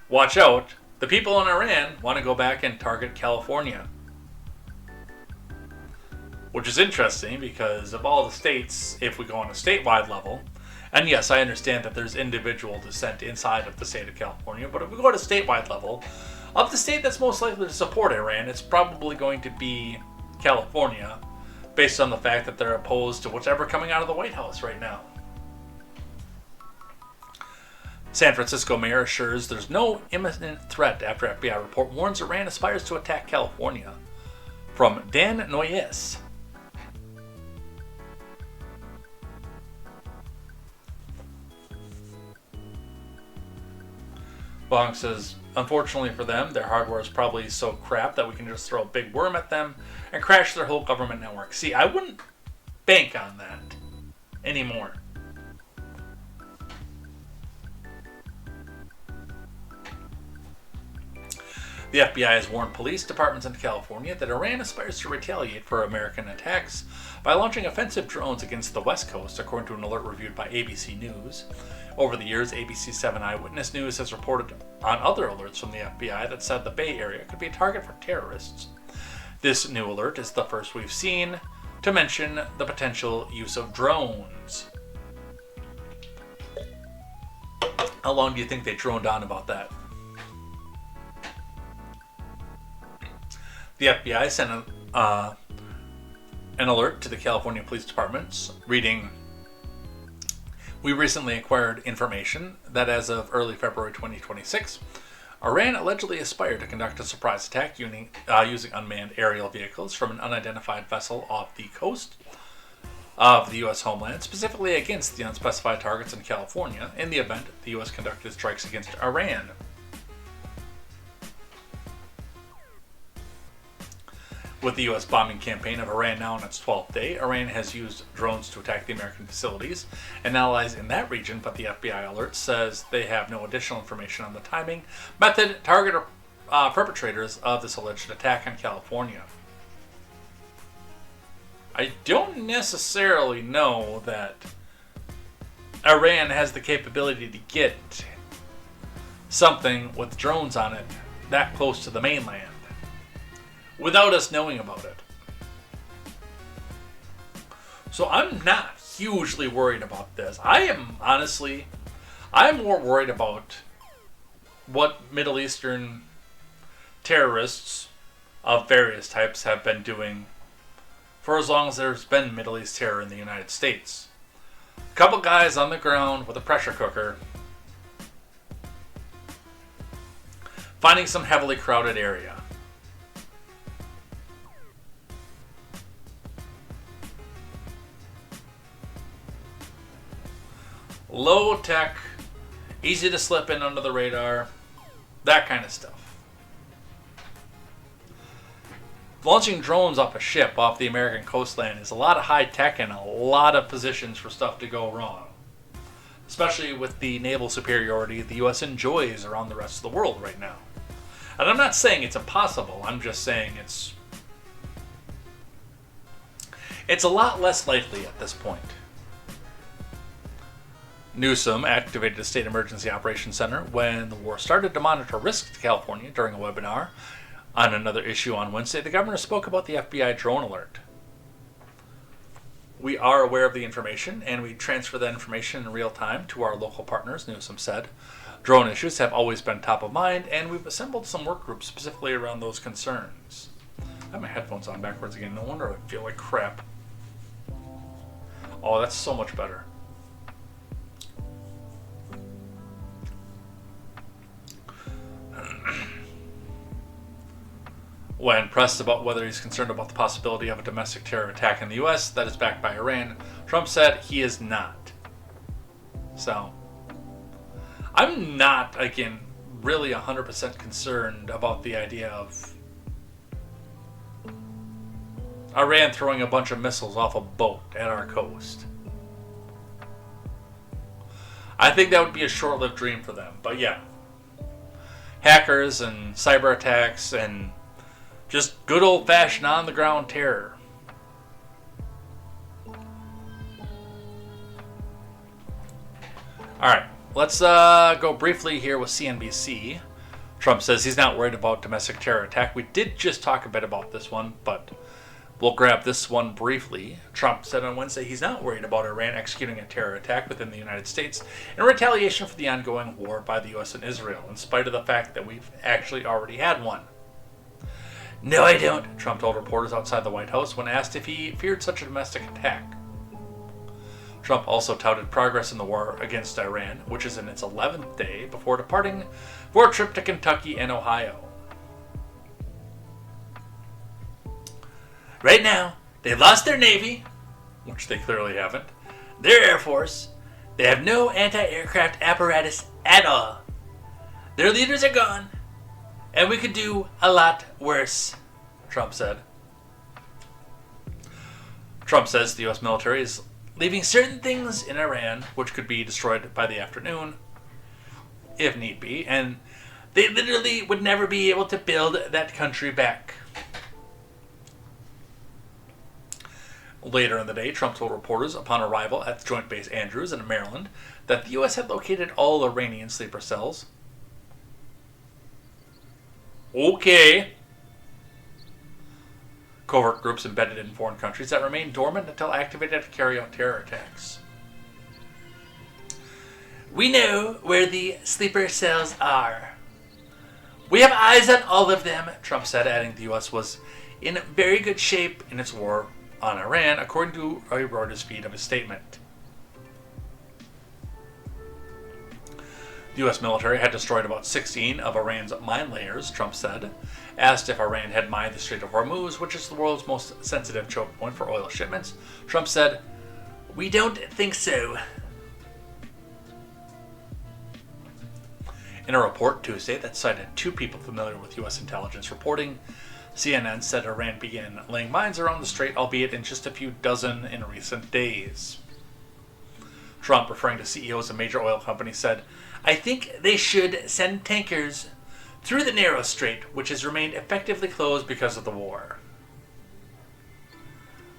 watch out, the people in Iran want to go back and target California. Which is interesting because of all the states, if we go on a statewide level, and yes, I understand that there's individual dissent inside of the state of California, but if we go at a statewide level, of the state that's most likely to support Iran, it's probably going to be California, based on the fact that they're opposed to whatever coming out of the White House right now. San Francisco mayor assures there's no imminent threat after FBI report warns Iran aspires to attack California. From Dan Noyes. Bonk says, unfortunately for them, their hardware is probably so crap that we can just throw a big worm at them and crash their whole government network. See, I wouldn't bank on that anymore. The FBI has warned police departments in California that Iran aspires to retaliate for American attacks by launching offensive drones against the West Coast, according to an alert reviewed by ABC News. Over the years, ABC 7 Eyewitness News has reported on other alerts from the FBI that said the Bay Area could be a target for terrorists. This new alert is the first we've seen to mention the potential use of drones. How long do you think they droned on about that? The FBI sent an alert to the California Police Departments, reading, "We recently acquired information that as of early February 2026, Iran allegedly aspired to conduct a surprise attack using unmanned aerial vehicles from an unidentified vessel off the coast of the U.S. homeland, specifically against the unspecified targets in California, in the event the U.S. conducted strikes against Iran." With the U.S. bombing campaign of Iran now on its 12th day, Iran has used drones to attack the American facilities and allies in that region, but the FBI alert says they have no additional information on the timing, method, target, or perpetrators of this alleged attack on California. I don't necessarily know that Iran has the capability to get something with drones on it that close to the mainland without us knowing about it. So I'm not hugely worried about this. I'm more worried about what Middle Eastern terrorists of various types have been doing for as long as there's been Middle East terror in the United States. A couple guys on the ground with a pressure cooker, finding some heavily crowded area. Low tech, easy to slip in under the radar, that kind of stuff. launching drones off a ship off the American coastline is a lot of high tech and a lot of positions for stuff to go wrong. Especially with the naval superiority the U.S. enjoys around the rest of the world right now. And I'm not saying it's impossible, I'm just saying it's a lot less likely at this point. Newsom activated the State Emergency Operations Center when the war started to monitor risks to California. During a webinar on another issue on Wednesday, the governor spoke about the FBI drone alert. We are aware of the information, and we transfer that information in real time to our local partners, Newsom said. Drone issues have always been top of mind, and we've assembled some work groups specifically around those concerns. I have my headphones on backwards again. No wonder I feel like crap. Oh, that's so much better. When pressed about whether he's concerned about the possibility of a domestic terror attack in the U.S. that is backed by Iran, Trump said he is not. So, I'm not, again, really 100% concerned about the idea of Iran throwing a bunch of missiles off a boat at our coast. I think that would be a short-lived dream for them, but yeah. Hackers and cyber attacks and just good old-fashioned on-the-ground terror. Alright, let's go briefly here with CNBC. Trump says he's not worried about domestic terror attack. We did just talk a bit about this one, but we'll grab this one briefly. Trump said on Wednesday he's not worried about Iran executing a terror attack within the United States in retaliation for the ongoing war by the U.S. and Israel, in spite of the fact that we've actually already had one. No, I don't, Trump told reporters outside the White House when asked if he feared such a domestic attack. Trump also touted progress in the war against Iran, which is in its 11th day, before departing for a trip to Kentucky and Ohio. Right now, they've lost their Navy, which they clearly haven't, their Air Force, they have no anti-aircraft apparatus at all. Their leaders are gone, and we could do a lot worse, Trump said. Trump says the U.S. military is leaving certain things in Iran, which could be destroyed by the afternoon, if need be, and they literally would never be able to build that country back. Later in the day, Trump told reporters upon arrival at the Joint Base Andrews in Maryland that the U.S. had located all Iranian sleeper cells. Okay. Covert groups embedded in foreign countries that remain dormant until activated to carry out terror attacks. We know where the sleeper cells are. We have eyes on all of them, Trump said, adding the U.S. was in very good shape in its war on Iran, according to a Reuters feed of his statement. The U.S. military had destroyed about 16 of Iran's mine layers, Trump said. Asked if Iran had mined the Strait of Hormuz, which is the world's most sensitive choke point for oil shipments, Trump said, "We don't think so." In a report Tuesday that cited two people familiar with U.S. intelligence reporting, CNN said Iran began laying mines around the strait, albeit in just a few dozen in recent days. Trump, referring to CEOs of major oil companies, said, "I think they should send tankers through the narrow strait, which has remained effectively closed because of the war."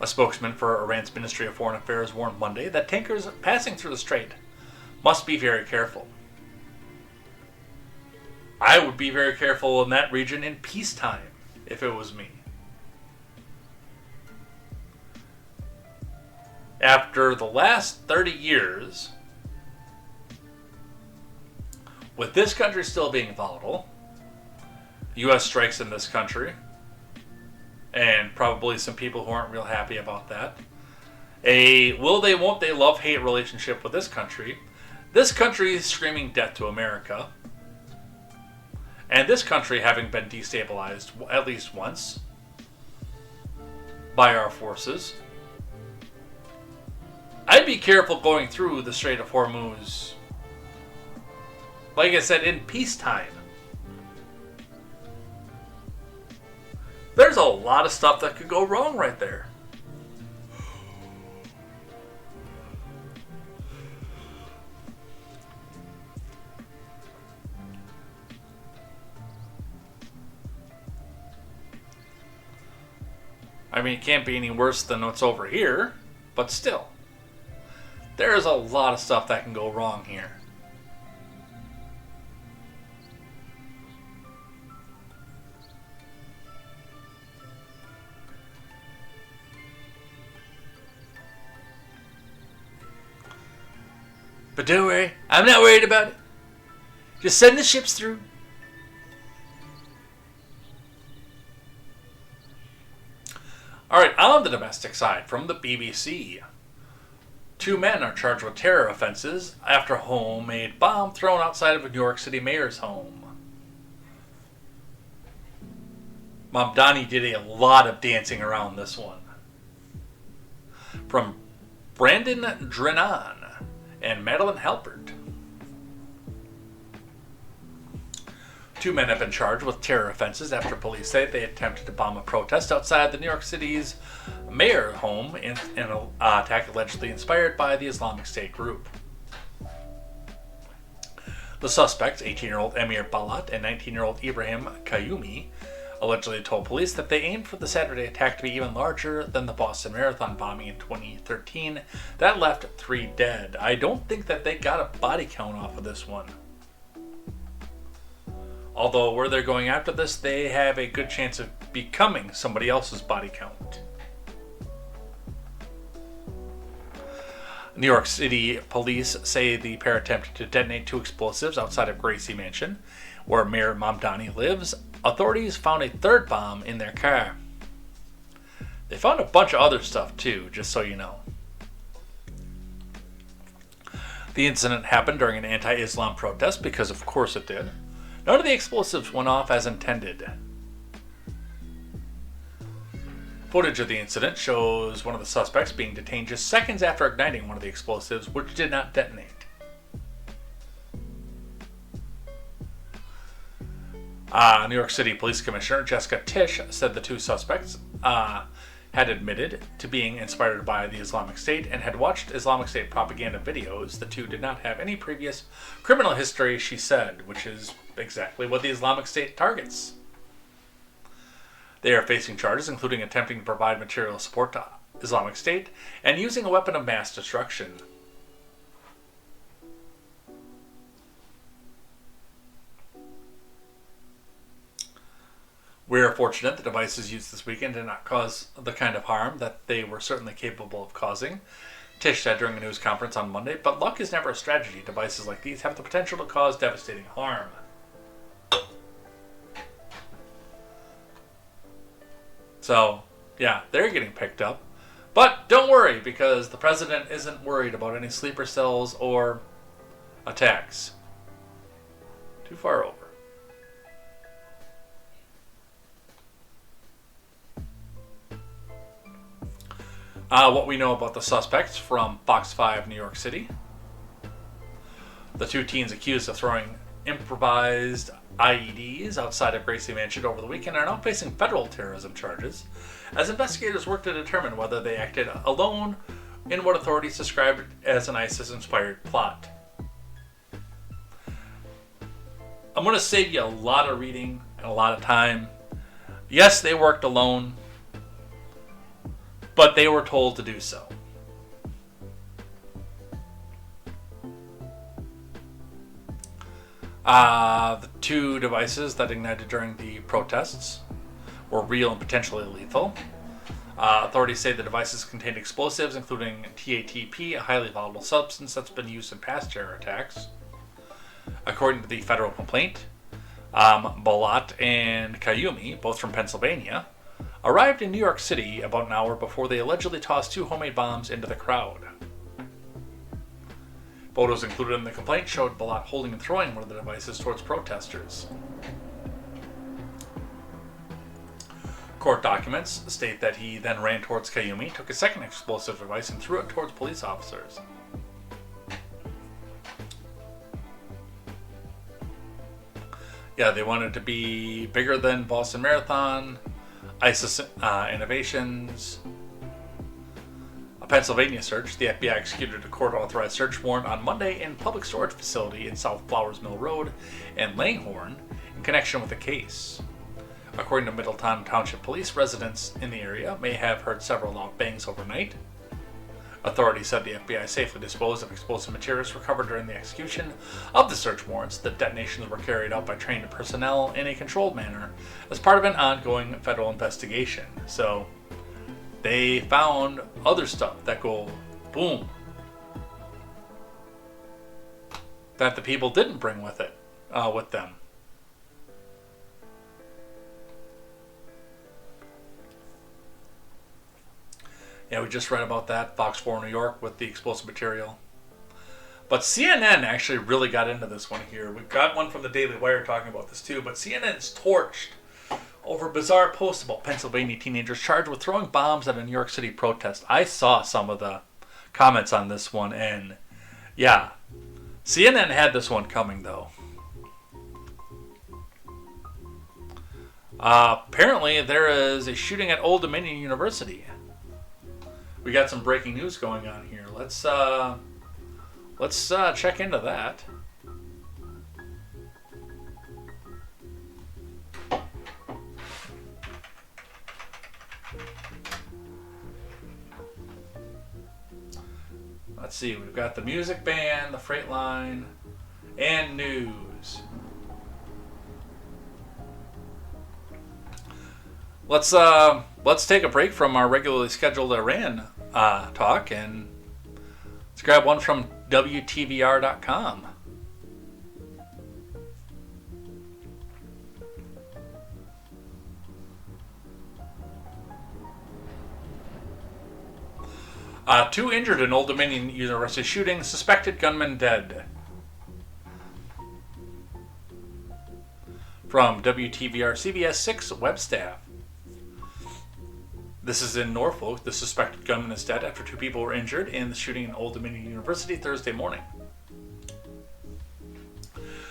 A spokesman for Iran's Ministry of Foreign Affairs warned Monday that tankers passing through the strait must be very careful. I would be very careful in that region in peacetime if it was me. After the last 30 years, with this country still being volatile, U.S. strikes in this country, and probably some people who aren't real happy about that, a will they won't they love-hate relationship with this country is screaming death to America, and this country having been destabilized at least once by our forces, I'd be careful going through the Strait of Hormuz, like I said, in peacetime. There's a lot of stuff that could go wrong right there. I mean, it can't be any worse than what's over here, but still. There's a lot of stuff that can go wrong here. But don't worry, I'm not worried about it. Just send the ships through. Alright, on the domestic side, from the BBC. 2 men are charged with terror offenses after a homemade bomb thrown outside of a New York City mayor's home. Mamdani did a lot of dancing around this one. From Brandon Drennan and Madeline Halpert. 2 men have been charged with terror offenses after police say they attempted to bomb a protest outside the New York City's mayor's home in an attack allegedly inspired by the Islamic State group. The suspects, 18-year-old Emir Balat and 19-year-old Ibrahim Kayumi, allegedly told police that they aimed for the Saturday attack to be even larger than the Boston Marathon bombing in 2013 that left 3 dead. I don't think that they got a body count off of this one. Although where they're going after this, they have a good chance of becoming somebody else's body count. New York City police say the pair attempted to detonate 2 explosives outside of Gracie Mansion, where Mayor Mamdani lives. Authorities found a 3rd bomb in their car. They found a bunch of other stuff too, just so you know. The incident happened during an anti-Islam protest, because of course it did. None of the explosives went off as intended. Footage of the incident shows one of the suspects being detained just seconds after igniting one of the explosives, which did not detonate. New York City Police Commissioner Jessica Tisch said the 2 suspects had admitted to being inspired by the Islamic State and had watched Islamic State propaganda videos. The 2 did not have any previous criminal history, she said, which is exactly what the Islamic State targets. They are facing charges including attempting to provide material support to Islamic State and using a weapon of mass destruction. We are fortunate the devices used this weekend did not cause the kind of harm that they were certainly capable of causing, Tisch said during a news conference on Monday, but luck is never a strategy. Devices like these have the potential to cause devastating harm. So, yeah, they're getting picked up. But don't worry, because the president isn't worried about any sleeper cells or attacks. Too far over. What we know about the suspects from Fox 5 New York City. The 2 teens accused of throwing improvised IEDs outside of Gracie Mansion over the weekend are now facing federal terrorism charges as investigators work to determine whether they acted alone in what authorities described as an ISIS-inspired plot. I'm going to save you a lot of reading and a lot of time. Yes, they worked alone, but they were told to do so. The 2 devices that ignited during the protests were real and potentially lethal. Authorities say the devices contained explosives, including TATP, a highly volatile substance that's been used in past terror attacks. According to the federal complaint, Balat and Kayumi, both from Pennsylvania, arrived in New York City about an hour before they allegedly tossed 2 homemade bombs into the crowd. Photos included in the complaint showed Balat holding and throwing one of the devices towards protesters. Court documents state that he then ran towards Kayumi, took a second explosive device, and threw it towards police officers. Yeah, they wanted to be bigger than Boston Marathon. ISIS Innovations. A Pennsylvania search. The FBI executed a court-authorized search warrant on Monday in a public storage facility in South Flowers Mill Road and Langhorne in connection with the case. According to Middletown Township Police, residents in the area may have heard several loud bangs overnight. Authorities said the FBI safely disposed of explosive materials recovered during the execution of the search warrants. The detonations were carried out by trained personnel in a controlled manner as part of an ongoing federal investigation. So, they found other stuff that go boom. That the people didn't bring with them. Yeah, we just read about that. Fox 4 New York with the explosive material. But CNN actually really got into this one here. We've got one from the Daily Wire talking about this too. But CNN's torched over bizarre posts about Pennsylvania teenagers charged with throwing bombs at a New York City protest. I saw some of the comments on this one, and yeah, CNN had this one coming though. Apparently, there is a shooting at Old Dominion University. We got some breaking news going on here. Let's check into that. Let's see. We've got the music band, the freight line, and news. Let's take a break from our regularly scheduled Iran talk, and let's grab one from WTVR.com. Two injured in Old Dominion University shooting, suspected gunman dead. From WTVR CBS 6 web staff. This is in Norfolk. The suspected gunman is dead after two people were injured in the shooting in Old Dominion University Thursday morning.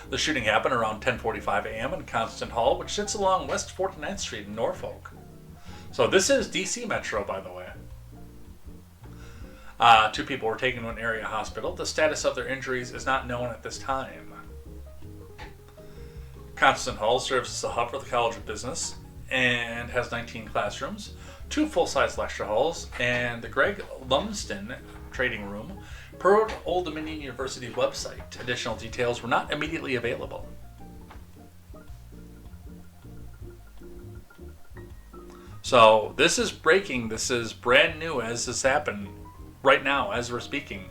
The shooting happened around 10:45 a.m. in Constant Hall, which sits along West 49th Street in Norfolk. So this is DC Metro, by the way. Two people were taken to an area hospital. The status of their injuries is not known at this time. Constant Hall serves as a hub for the College of Business and has 19 classrooms, 2 full-size lecture halls, and the Greg Lumsden Trading Room, per Old Dominion University website. Additional details were not immediately available. So this is breaking. This is brand new as this happened right now as we're speaking.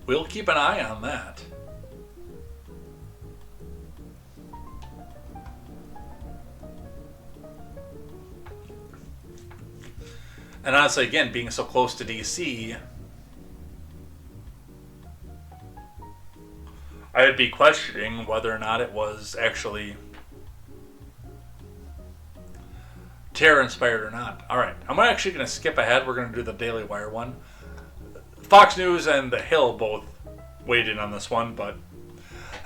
We'll keep an eye on that. And honestly, again, being so close to DC, I would be questioning whether or not it was actually terror-inspired or not. Alright, I'm actually going to skip ahead. We're going to do the Daily Wire one. Fox News and The Hill both weighed in on this one, but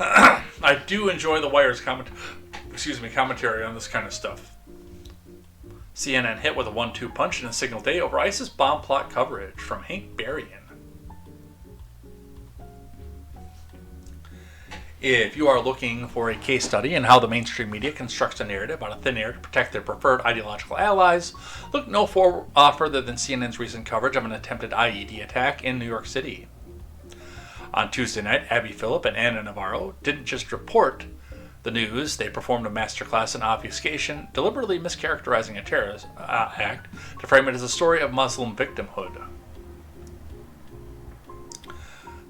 I do enjoy The Wire's commentary on this kind of stuff. CNN hit with a 1-2 punch in a signal day over ISIS bomb plot coverage from Hank Berrien. If you are looking for a case study in how the mainstream media constructs a narrative out of thin air to protect their preferred ideological allies, look no further than CNN's recent coverage of an attempted IED attack in New York City. On Tuesday night, Abby Phillip and Anna Navarro didn't just report the news, they performed a masterclass in obfuscation, deliberately mischaracterizing a terrorist act to frame it as a story of Muslim victimhood.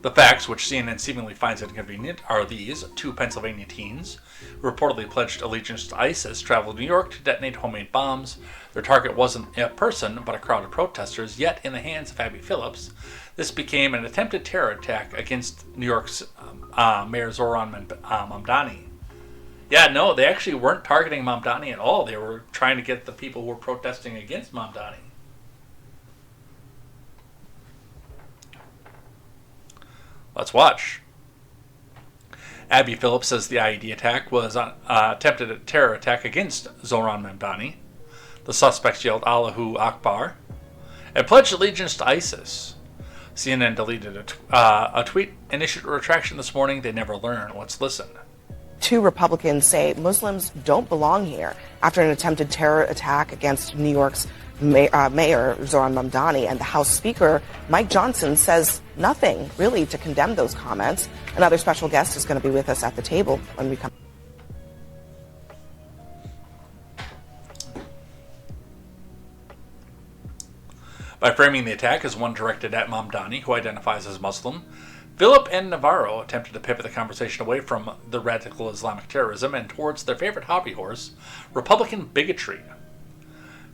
The facts, which CNN seemingly finds inconvenient, are these: 2 Pennsylvania teens, who reportedly pledged allegiance to ISIS, traveled to New York to detonate homemade bombs. Their target wasn't a person, but a crowd of protesters, yet in the hands of Abby Phillips, this became an attempted terror attack against New York's Mayor Zoran Mamdani. Yeah, no, they actually weren't targeting Mamdani at all. They were trying to get the people who were protesting against Mamdani. Let's watch. Abby Phillips says the IED attack was an attempted terror attack against Zoran Mamdani. The suspects yelled Allahu Akbar and pledged allegiance to ISIS. CNN deleted a tweet and issued a retraction this morning. They never learn. Let's listen. 2 Republicans say Muslims don't belong here after an attempted terror attack against New York's Mayor Zoran Mamdani, and the House Speaker Mike Johnson says nothing really to condemn those comments. Another special guest is going to be with us at the table when we come. By framing the attack as one directed at Mamdani, who identifies as Muslim, Philip and Navarro attempted to pivot the conversation away from the radical Islamic terrorism and towards their favorite hobby horse, Republican bigotry.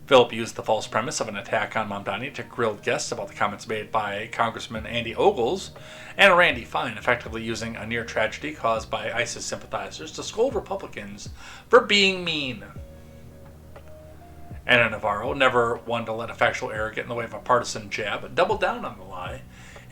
Philip used the false premise of an attack on Mamdani to grill guests about the comments made by Congressman Andy Ogles and Randy Fine, effectively using a near tragedy caused by ISIS sympathizers to scold Republicans for being mean. Anna Navarro, never one to let a factual error get in the way of a partisan jab, doubled down on the lie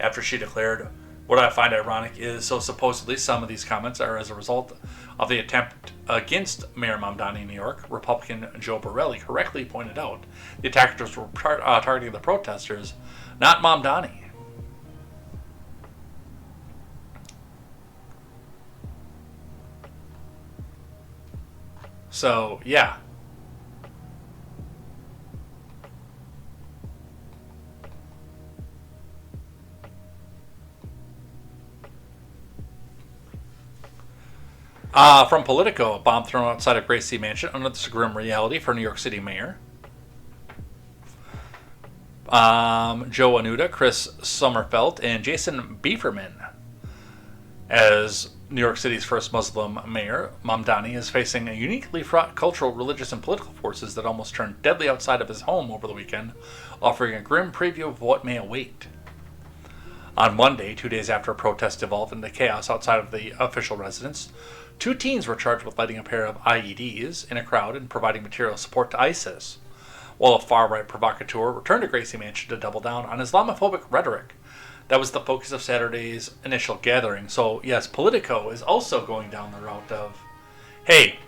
after she declared, "What I find ironic is so supposedly some of these comments are as a result of the attempt against Mayor Mamdani in New York." Republican Joe Borelli correctly pointed out the attackers were targeting the protesters, not Mamdani. So, yeah. From Politico, a bomb thrown outside of Gracie Mansion under this grim reality for New York City Mayor. Joe Anuda, Chris Sommerfeld, and Jason Bieferman. As New York City's first Muslim mayor, Mamdani is facing a uniquely fraught cultural, religious, and political forces that almost turned deadly outside of his home over the weekend, offering a grim preview of what may await. On Monday, 2 days after a protest evolved into chaos outside of the official residence, 2 teens were charged with lighting a pair of IEDs in a crowd and providing material support to ISIS, while a far-right provocateur returned to Gracie Mansion to double down on Islamophobic rhetoric. That was the focus of Saturday's initial gathering. So, yes, Politico is also going down the route of, hey,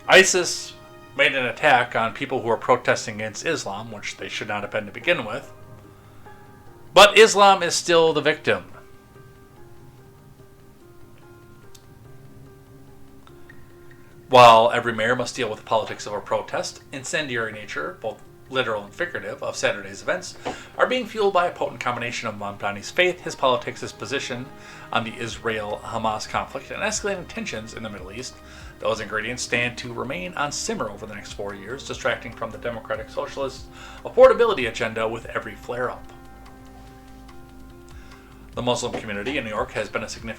ISIS made an attack on people who are protesting against Islam, which they should not have been to begin with, but Islam is still the victim. While every mayor must deal with the politics of a protest, incendiary nature, both literal and figurative, of Saturday's events are being fueled by a potent combination of Mamdani's faith, his politics, his position on the Israel-Hamas conflict, and escalating tensions in the Middle East. Those ingredients stand to remain on simmer over the next 4 years, distracting from the Democratic Socialist affordability agenda with every flare-up. The Muslim community in New York has been seen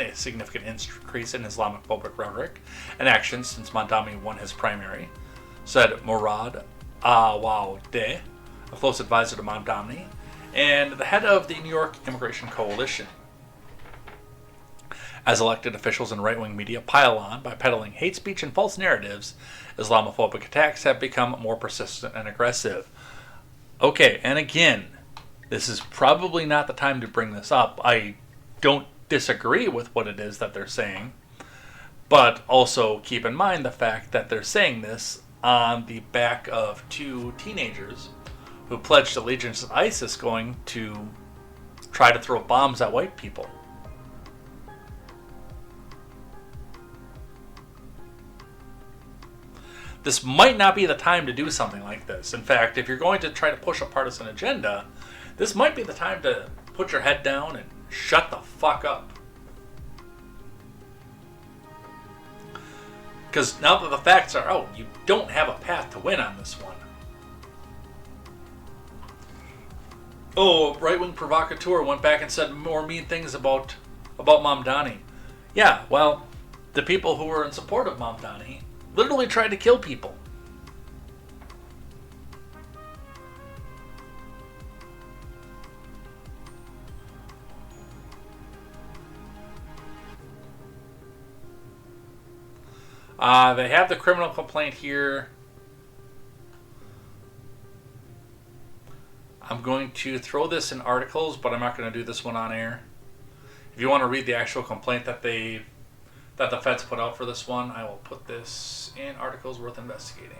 a significant increase in Islamophobic rhetoric and actions since Mamdani won his primary, said Murad Awadeh, a close advisor to Mamdani and the head of the New York Immigration Coalition. As elected officials and right-wing media pile on by peddling hate speech and false narratives, Islamophobic attacks have become more persistent and aggressive. Okay, and again, this is probably not the time to bring this up. I don't disagree with what it is that they're saying, but also keep in mind the fact that they're saying this on the back of 2 teenagers who pledged allegiance to ISIS going to try to throw bombs at white people. This might not be the time to do something like this. In fact, if you're going to try to push a partisan agenda, this might be the time to put your head down and shut the fuck up. Because now that the facts are out, you don't have a path to win on this one. Oh, right-wing provocateur went back and said more mean things about Mamdani. Yeah, well, the people who were in support of Mamdani literally tried to kill people. They have the criminal complaint here. I'm going to throw this in articles, but I'm not going to do this one on air. If If you want to read the actual complaint that the feds put out for this one, I will put this in articles worth investigating.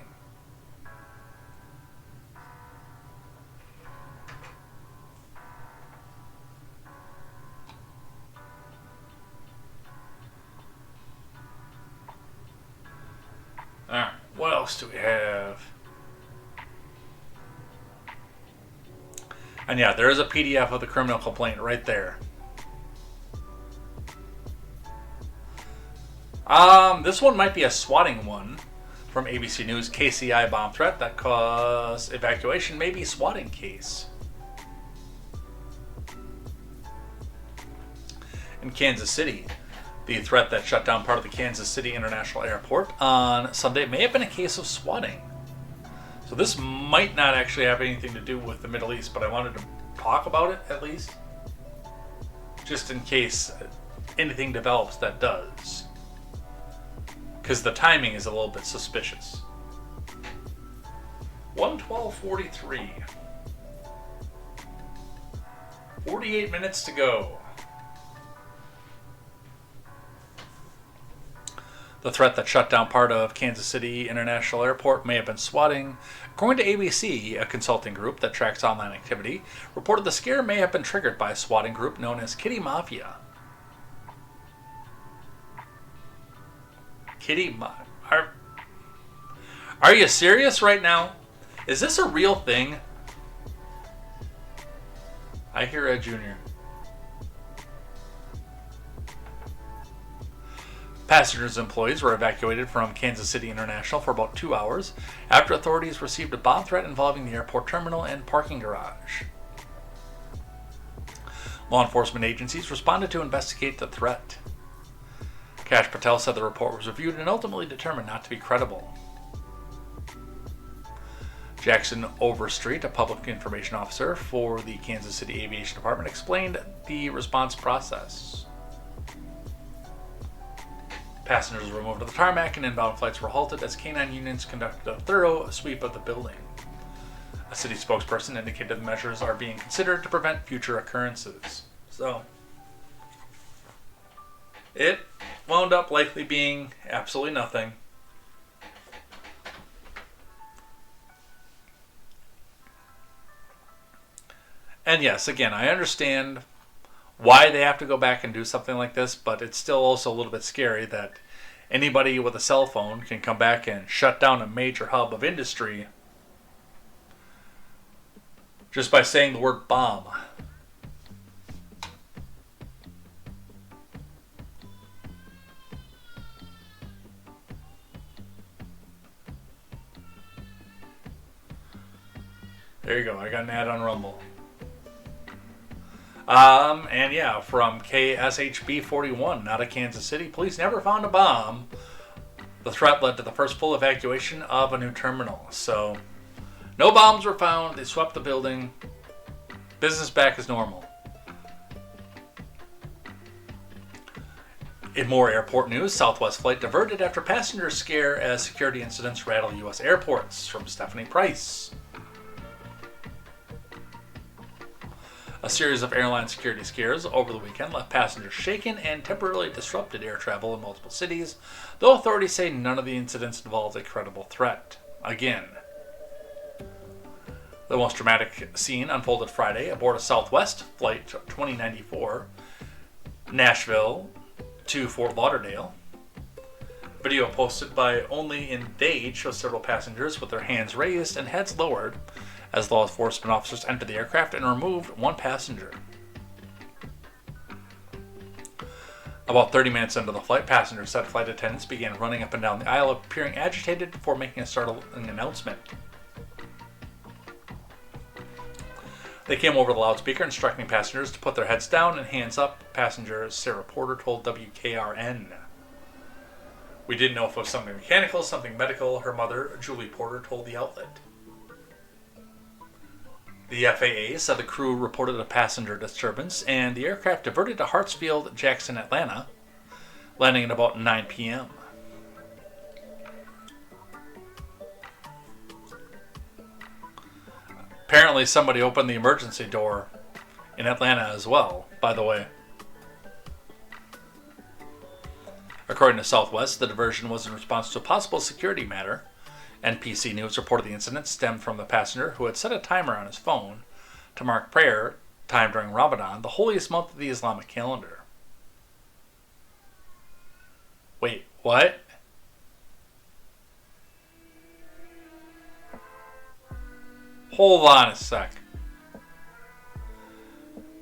Alright, what else do we have? And yeah, there is a PDF of the criminal complaint right there. This one might be a swatting one from ABC News. KCI bomb threat that caused evacuation, maybe swatting case. In Kansas City, the threat that shut down part of the Kansas City International Airport on Sunday may have been a case of swatting. So this might not actually have anything to do with the Middle East, but I wanted to talk about it at least, just in case anything develops that does. Because the timing is a little bit suspicious. 1:12:43. 48 minutes to go. The threat that shut down part of Kansas City International Airport may have been swatting. According to ABC, a consulting group that tracks online activity, reported the scare may have been triggered by a swatting group known as Kitty Mafia. Are you serious right now? Is this a real thing? I hear Ed Jr. Passengers and employees were evacuated from Kansas City International for about 2 hours after authorities received a bomb threat involving the airport terminal and parking garage. Law enforcement agencies responded to investigate the threat. Kash Patel said the report was reviewed and ultimately determined not to be credible. Jackson Overstreet, a public information officer for the Kansas City Aviation Department, explained the response process. Passengers were moved to the tarmac and inbound flights were halted as K-9 unions conducted a thorough sweep of the building. A city spokesperson indicated the measures are being considered to prevent future occurrences. So, it wound up likely being absolutely nothing. And yes, again, I understand why they have to go back and do something like this, but it's still also a little bit scary that anybody with a cell phone can come back and shut down a major hub of industry just by saying the word bomb. There you go, I got an ad on Rumble. And yeah, from KSHB 41 out of Kansas City, police never found a bomb. The threat led to the first full evacuation of a new terminal. So, no bombs were found. They swept the building. Business back as normal. In more airport news, Southwest flight diverted after passengers scare as security incidents rattle U.S. airports. From Stephanie Price. A series of airline security scares over the weekend left passengers shaken and temporarily disrupted air travel in multiple cities, though authorities say none of the incidents involved a credible threat. Again, the most dramatic scene unfolded Friday aboard a Southwest flight 2094, Nashville to Fort Lauderdale. Video posted by Only in Dade shows several passengers with their hands raised and heads lowered as law enforcement officers entered the aircraft and removed one passenger. About 30 minutes into the flight, passengers said flight attendants began running up and down the aisle, appearing agitated before making a startling announcement. They came over the loudspeaker instructing passengers to put their heads down and hands up. Passenger Sarah Porter told WKRN. We didn't know if it was something mechanical, something medical, her mother, Julie Porter, told the outlet. The FAA said the crew reported a passenger disturbance and the aircraft diverted to Hartsfield Jackson, Atlanta, landing at about 9 p.m. Apparently somebody opened the emergency door in Atlanta as well, by the way. According to Southwest, the diversion was in response to a possible security matter. NPC News reported the incident stemmed from the passenger who had set a timer on his phone to mark prayer time during Ramadan, the holiest month of the Islamic calendar. Wait, what? Hold on a sec.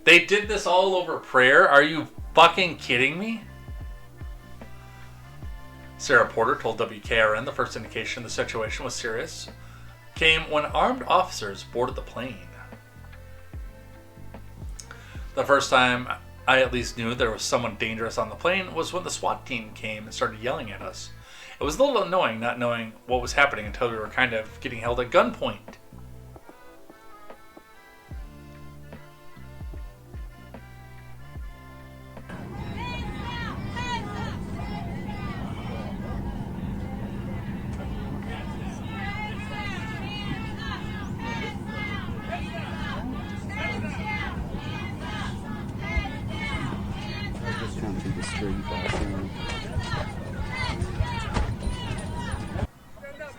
They did this all over prayer? Are you fucking kidding me? Sarah Porter told WKRN the first indication the situation was serious came when armed officers boarded the plane. The first time I at least knew there was someone dangerous on the plane was when the SWAT team came and started yelling at us. It was a little annoying not knowing what was happening until we were kind of getting held at gunpoint.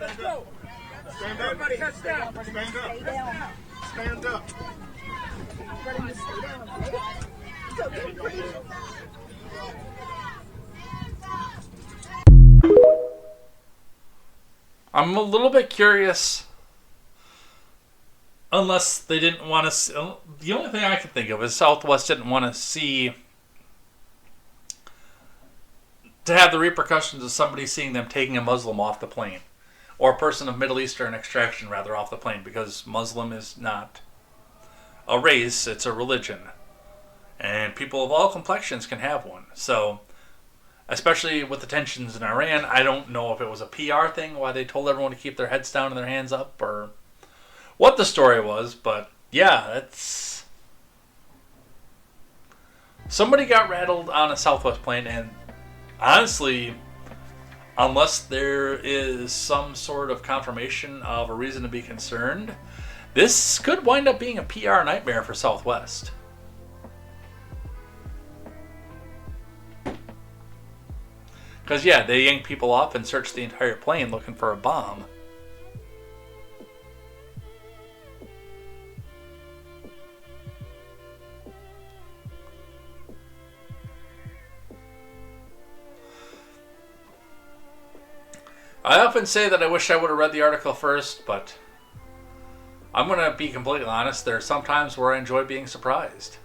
Stand up. Everybody heads down. Stand up. Stay down. Stand up. Everybody just stay down. It's okay. I'm a little bit curious. Unless they didn't want to... The only thing I can think of is Southwest didn't want to see... to have the repercussions of somebody seeing them taking a Muslim off the plane. Or a person of Middle Eastern extraction, rather, off the plane. Because Muslim is not a race, it's a religion. And people of all complexions can have one. So, especially with the tensions in Iran, I don't know if it was a PR thing, why they told everyone to keep their heads down and their hands up, or what the story was. But, yeah, it's... Somebody got rattled on a Southwest plane, and honestly, unless there is some sort of confirmation of a reason to be concerned, this could wind up being a PR nightmare for Southwest. Because, yeah, they yanked people off and searched the entire plane looking for a bomb. I often say that I wish I would have read the article first, but I'm going to be completely honest. There are some times where I enjoy being surprised.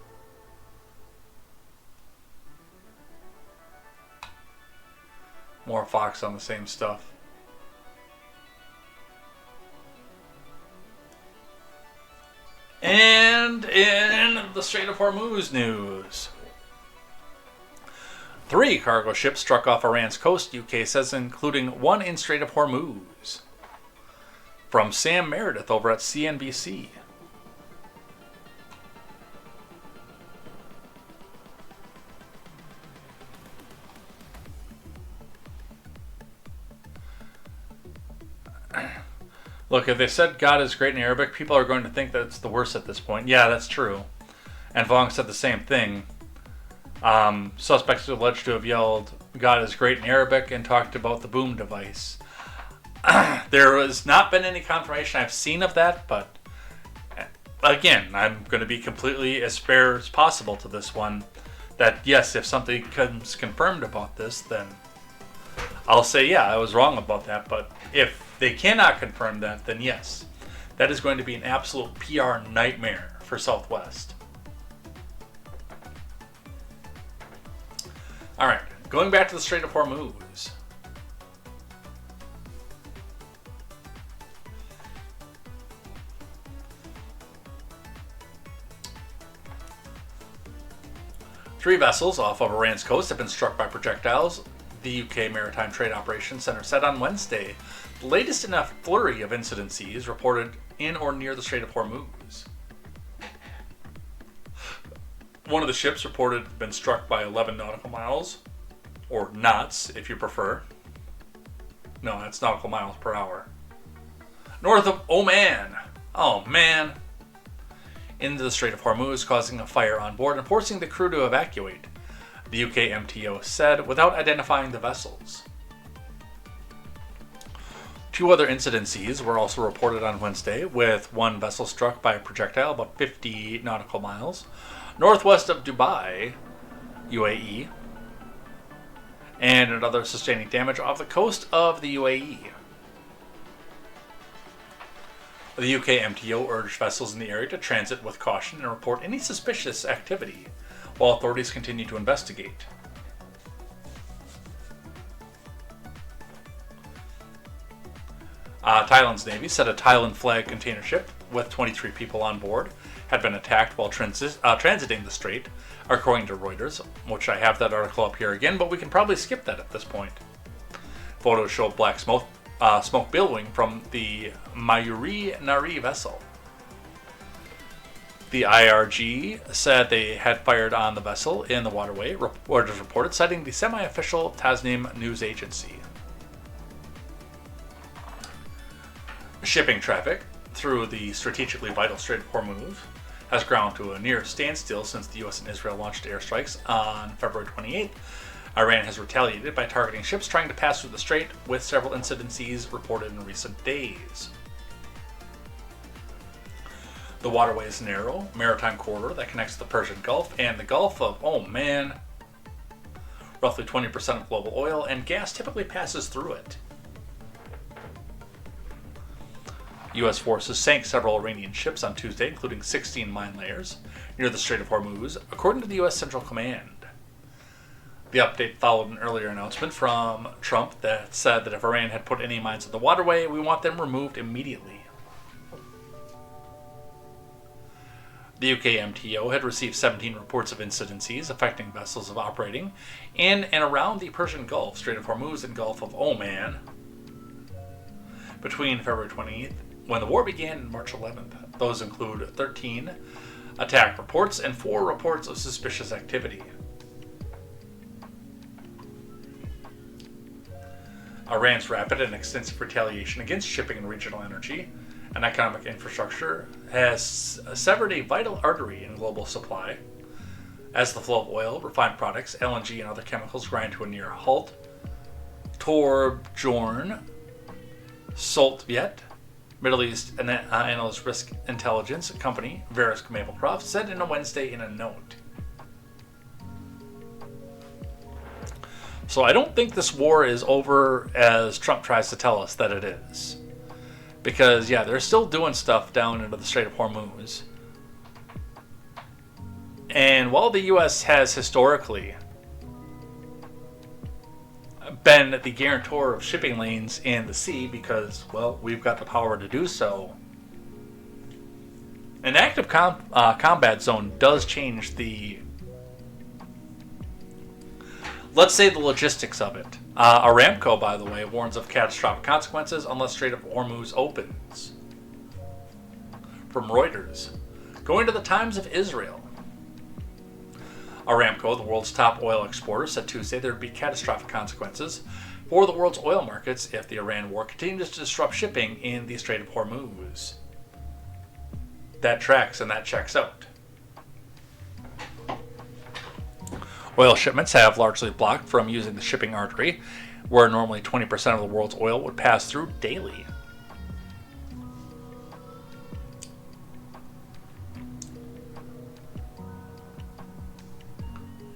More Fox on the same stuff. And in the Strait of Hormuz news, 3 cargo ships struck off Iran's coast, UK says, including one in Strait of Hormuz. From Sam Meredith over at CNBC. Look, if they said God is great in Arabic, people are going to think that it's the worst at this point. Yeah, that's true. And Vong said the same thing. Suspects are alleged to have yelled, God is great in Arabic, and talked about the boom device. There has not been any confirmation I've seen of that, but again, I'm going to be completely as fair as possible to this one. That yes, if something comes confirmed about this, then I'll say, yeah, I was wrong about that. But if they cannot confirm that, then yes, that is going to be an absolute PR nightmare for Southwest. Alright, going back to the Strait of Hormuz. Three vessels off of Iran's coast have been struck by projectiles, the UK Maritime Trade Operations Center said on Wednesday, the latest in a flurry of incidences reported in or near the Strait of Hormuz. One of the ships reported to have been struck by 11 nautical miles, or knots if you prefer. No, that's nautical miles per hour. North of Oman. Oh man. Into the Strait of Hormuz, causing a fire on board and forcing the crew to evacuate. the UK MTO said, without identifying the vessels. 2 other incidences were also reported on Wednesday, with one vessel struck by a projectile about 50 nautical miles northwest of Dubai, UAE, and another sustaining damage off the coast of the UAE. The UK MTO urged vessels in the area to transit with caution and report any suspicious activity, while authorities continue to investigate. Thailand's Navy said a Thailand flag container ship with 23 people on board had been attacked while transiting the strait, according to Reuters, which I have that article up here again, but we can probably skip that at this point. Photos show black smoke billowing from the Mayuri Nari vessel. The IRG said they had fired on the vessel in the waterway, Reuters reported, citing the semi-official Tasnim news agency. Shipping traffic through the strategically vital Strait of Hormuz has ground to a near standstill since the U.S. and Israel launched airstrikes on February 28th. Iran has retaliated by targeting ships trying to pass through the strait, with several incidences reported in recent days. The waterway is a narrow maritime corridor that connects the Persian Gulf and the Gulf of Oman. Roughly 20% of global oil and gas typically passes through it. U.S. forces sank several Iranian ships on Tuesday, including 16 mine layers, near the Strait of Hormuz, according to the U.S. Central Command. The update followed an earlier announcement from Trump that said that if Iran had put any mines in the waterway, we want them removed immediately. The UK MTO had received 17 reports of incidences affecting vessels operating in and around the Persian Gulf, Strait of Hormuz, and Gulf of Oman between February 28th, when the war began, and March 11th. Those include 13 attack reports and 4 reports of suspicious activity. Iran's rapid and extensive retaliation against shipping and regional energy and economic infrastructure has severed a vital artery in global supply, as the flow of oil, refined products, LNG, and other chemicals grind to a near halt. Torbjorn Soltviet, Middle East analyst risk intelligence company Verisk Maplecroft, said on Wednesday in a note. So I don't think this war is over as Trump tries to tell us that it is. Because, yeah, they're still doing stuff down into the Strait of Hormuz. And while the U.S. has historically been the guarantor of shipping lanes in the sea because, well, we've got the power to do so, an active combat zone does change the, let's say, the logistics of it. Aramco, by the way, warns of catastrophic consequences unless Strait of Hormuz opens. From Reuters. Going to the Times of Israel. Aramco, the world's top oil exporter, said Tuesday there would be catastrophic consequences for the world's oil markets if the Iran war continues to disrupt shipping in the Strait of Hormuz. That tracks and that checks out. Oil shipments have largely blocked from using the shipping artery, where normally 20% of the world's oil would pass through daily.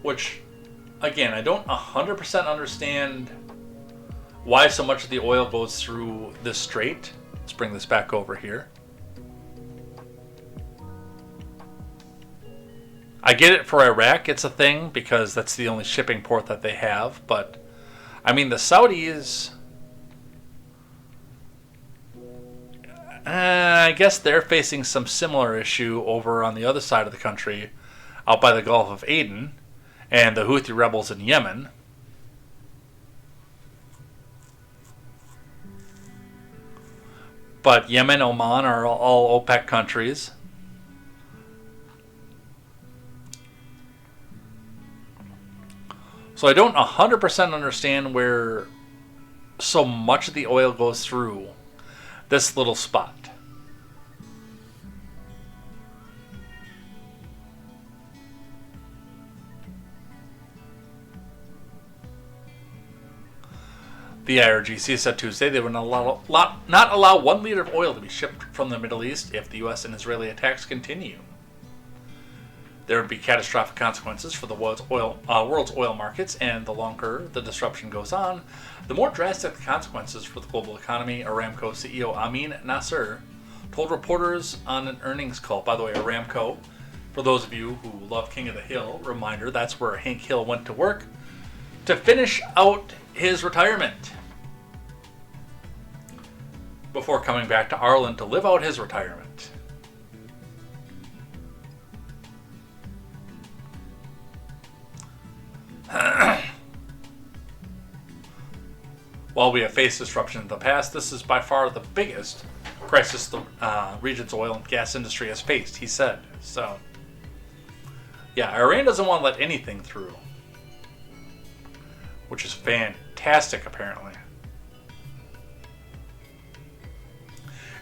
Which, again, I don't 100% understand why so much of the oil goes through this strait. Let's bring this back over here. I get it for Iraq, it's a thing, because that's the only shipping port that they have, but, I mean, the Saudis, I guess they're facing some similar issue over on the other side of the country, out by the Gulf of Aden, and the Houthi rebels in Yemen. But Yemen, Oman are all OPEC countries. So I don't 100% understand where so much of the oil goes through this little spot. The IRGC said Tuesday they would not allow 1 liter of oil to be shipped from the Middle East if the U.S. and Israeli attacks continue. There would be catastrophic consequences for the world's oil markets, and the longer the disruption goes on, the more drastic the consequences for the global economy, Aramco CEO Amin Nasser told reporters on an earnings call. By the way, Aramco, for those of you who love King of the Hill, reminder, that's where Hank Hill went to work to finish out his retirement before coming back to Ireland to live out his retirement. While we have faced disruption in the past, this is by far the biggest crisis the region's oil and gas industry has faced, he said. So, yeah, Iran doesn't want to let anything through, which is fantastic, apparently.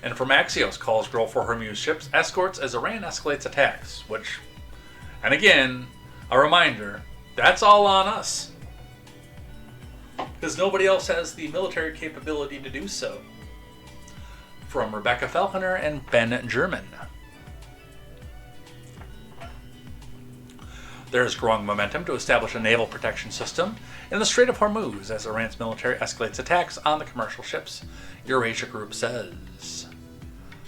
And from Axios, calls grow for Hormuz ships escorts as Iran escalates attacks, which, and again, a reminder, that's all on us. Because nobody else has the military capability to do so. From Rebecca Falconer and Ben German. There is growing momentum to establish a naval protection system in the Strait of Hormuz as Iran's military escalates attacks on the commercial ships, Eurasia Group says.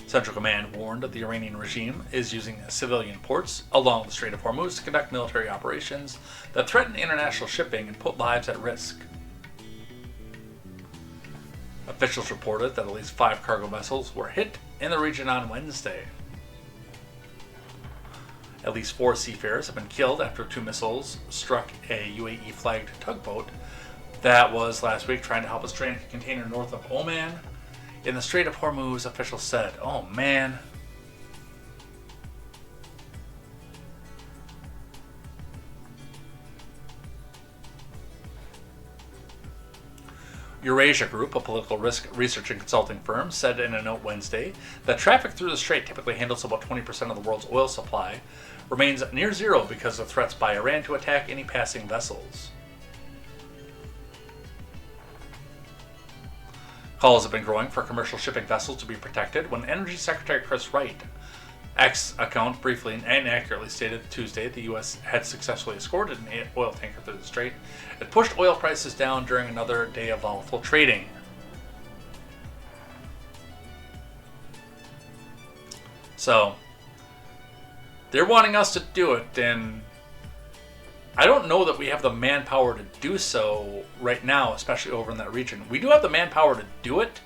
Central Command warned that the Iranian regime is using civilian ports along the Strait of Hormuz to conduct military operations that threaten international shipping and put lives at risk. Officials reported that at least 5 cargo vessels were hit in the region on Wednesday. At least 4 seafarers have been killed after 2 missiles struck a UAE-flagged tugboat that was last week trying to help a stranded container north of Oman in the Strait of Hormuz, officials said. Oh, man. Eurasia Group, a political risk research and consulting firm, said in a note Wednesday that traffic through the strait typically handles about 20% of the world's oil supply, remains near zero because of threats by Iran to attack any passing vessels. Calls have been growing for commercial shipping vessels to be protected when Energy Secretary Chris Wright, X account briefly and inaccurately stated Tuesday the U.S. had successfully escorted an oil tanker through the strait. It pushed oil prices down during another day of volatile trading. So, they're wanting us to do it, and I don't know that we have the manpower to do so right now, especially over in that region. We do have the manpower to do it,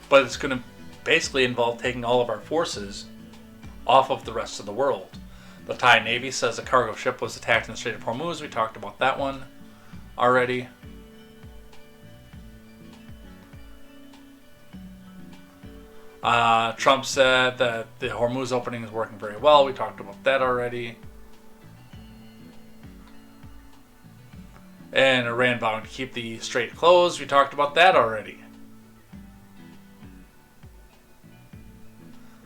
but it's going to basically involve taking all of our forces off of the rest of the world. The Thai Navy says a cargo ship was attacked in the Strait of Hormuz. We talked about that one already. Trump said that the Hormuz opening is working very well. We talked about that already. And Iran vowing to keep the strait closed. We talked about that already.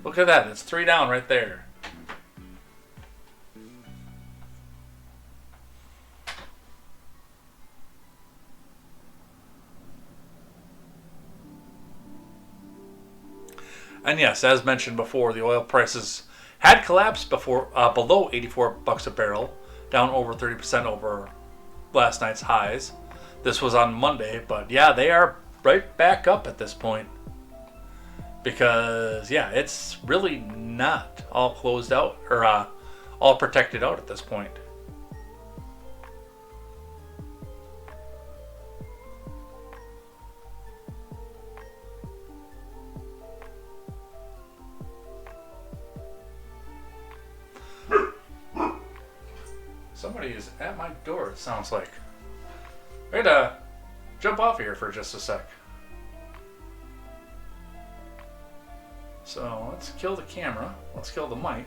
Look at that. It's 3 down right there. And yes, as mentioned before, the oil prices had collapsed before below $84 a barrel, down over 30% over last night's highs. This was on Monday, but yeah, they are right back up at this point. Because, yeah, it's really not all closed out, or all protected out at this point. Somebody is at my door, it sounds like. I gotta jump off here for just a sec. So let's kill the camera. Let's kill the mic.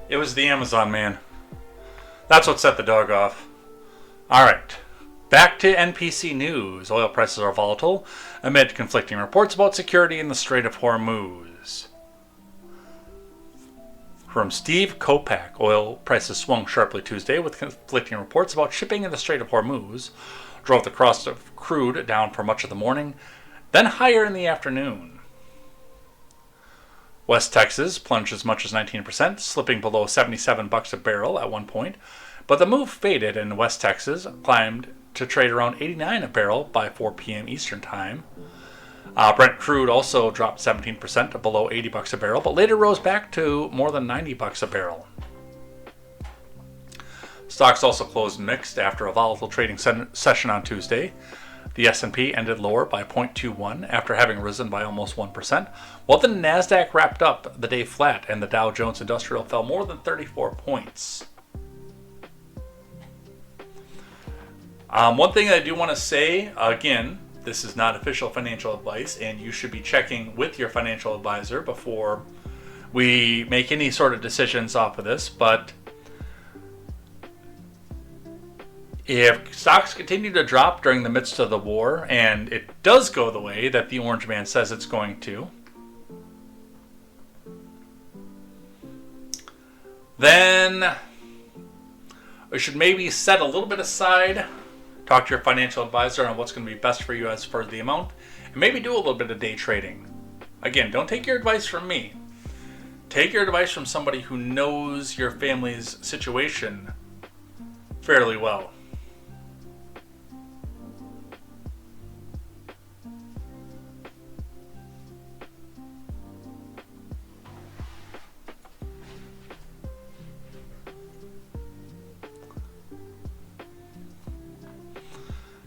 It was the Amazon man. That's what set the dog off. Alright. Back to NPC news. Oil prices are volatile amid conflicting reports about security in the Strait of Hormuz. From Steve Kopak, oil prices swung sharply Tuesday with conflicting reports about shipping in the Strait of Hormuz, drove the cost of crude down for much of the morning, then higher in the afternoon. West Texas plunged as much as 19%, slipping below $77 a barrel at one point, but the move faded and West Texas climbed to trade around $89 a barrel by 4 p.m. Eastern Time. Brent crude also dropped 17% to below $80 a barrel, but later rose back to more than $90 a barrel. Stocks also closed mixed after a volatile trading session on Tuesday. The S&P ended lower by 0.21 after having risen by almost 1%, while the Nasdaq wrapped up the day flat and the Dow Jones Industrial fell more than 34 points. One thing I do want to say, again, this is not official financial advice, and you should be checking with your financial advisor before we make any sort of decisions off of this. But if stocks continue to drop during the midst of the war, and it does go the way that the Orange Man says it's going to, then we should maybe set a little bit aside. Talk to your financial advisor on what's going to be best for you as for the amount, and maybe do a little bit of day trading. Again, don't take your advice from me. Take your advice from somebody who knows your family's situation fairly well.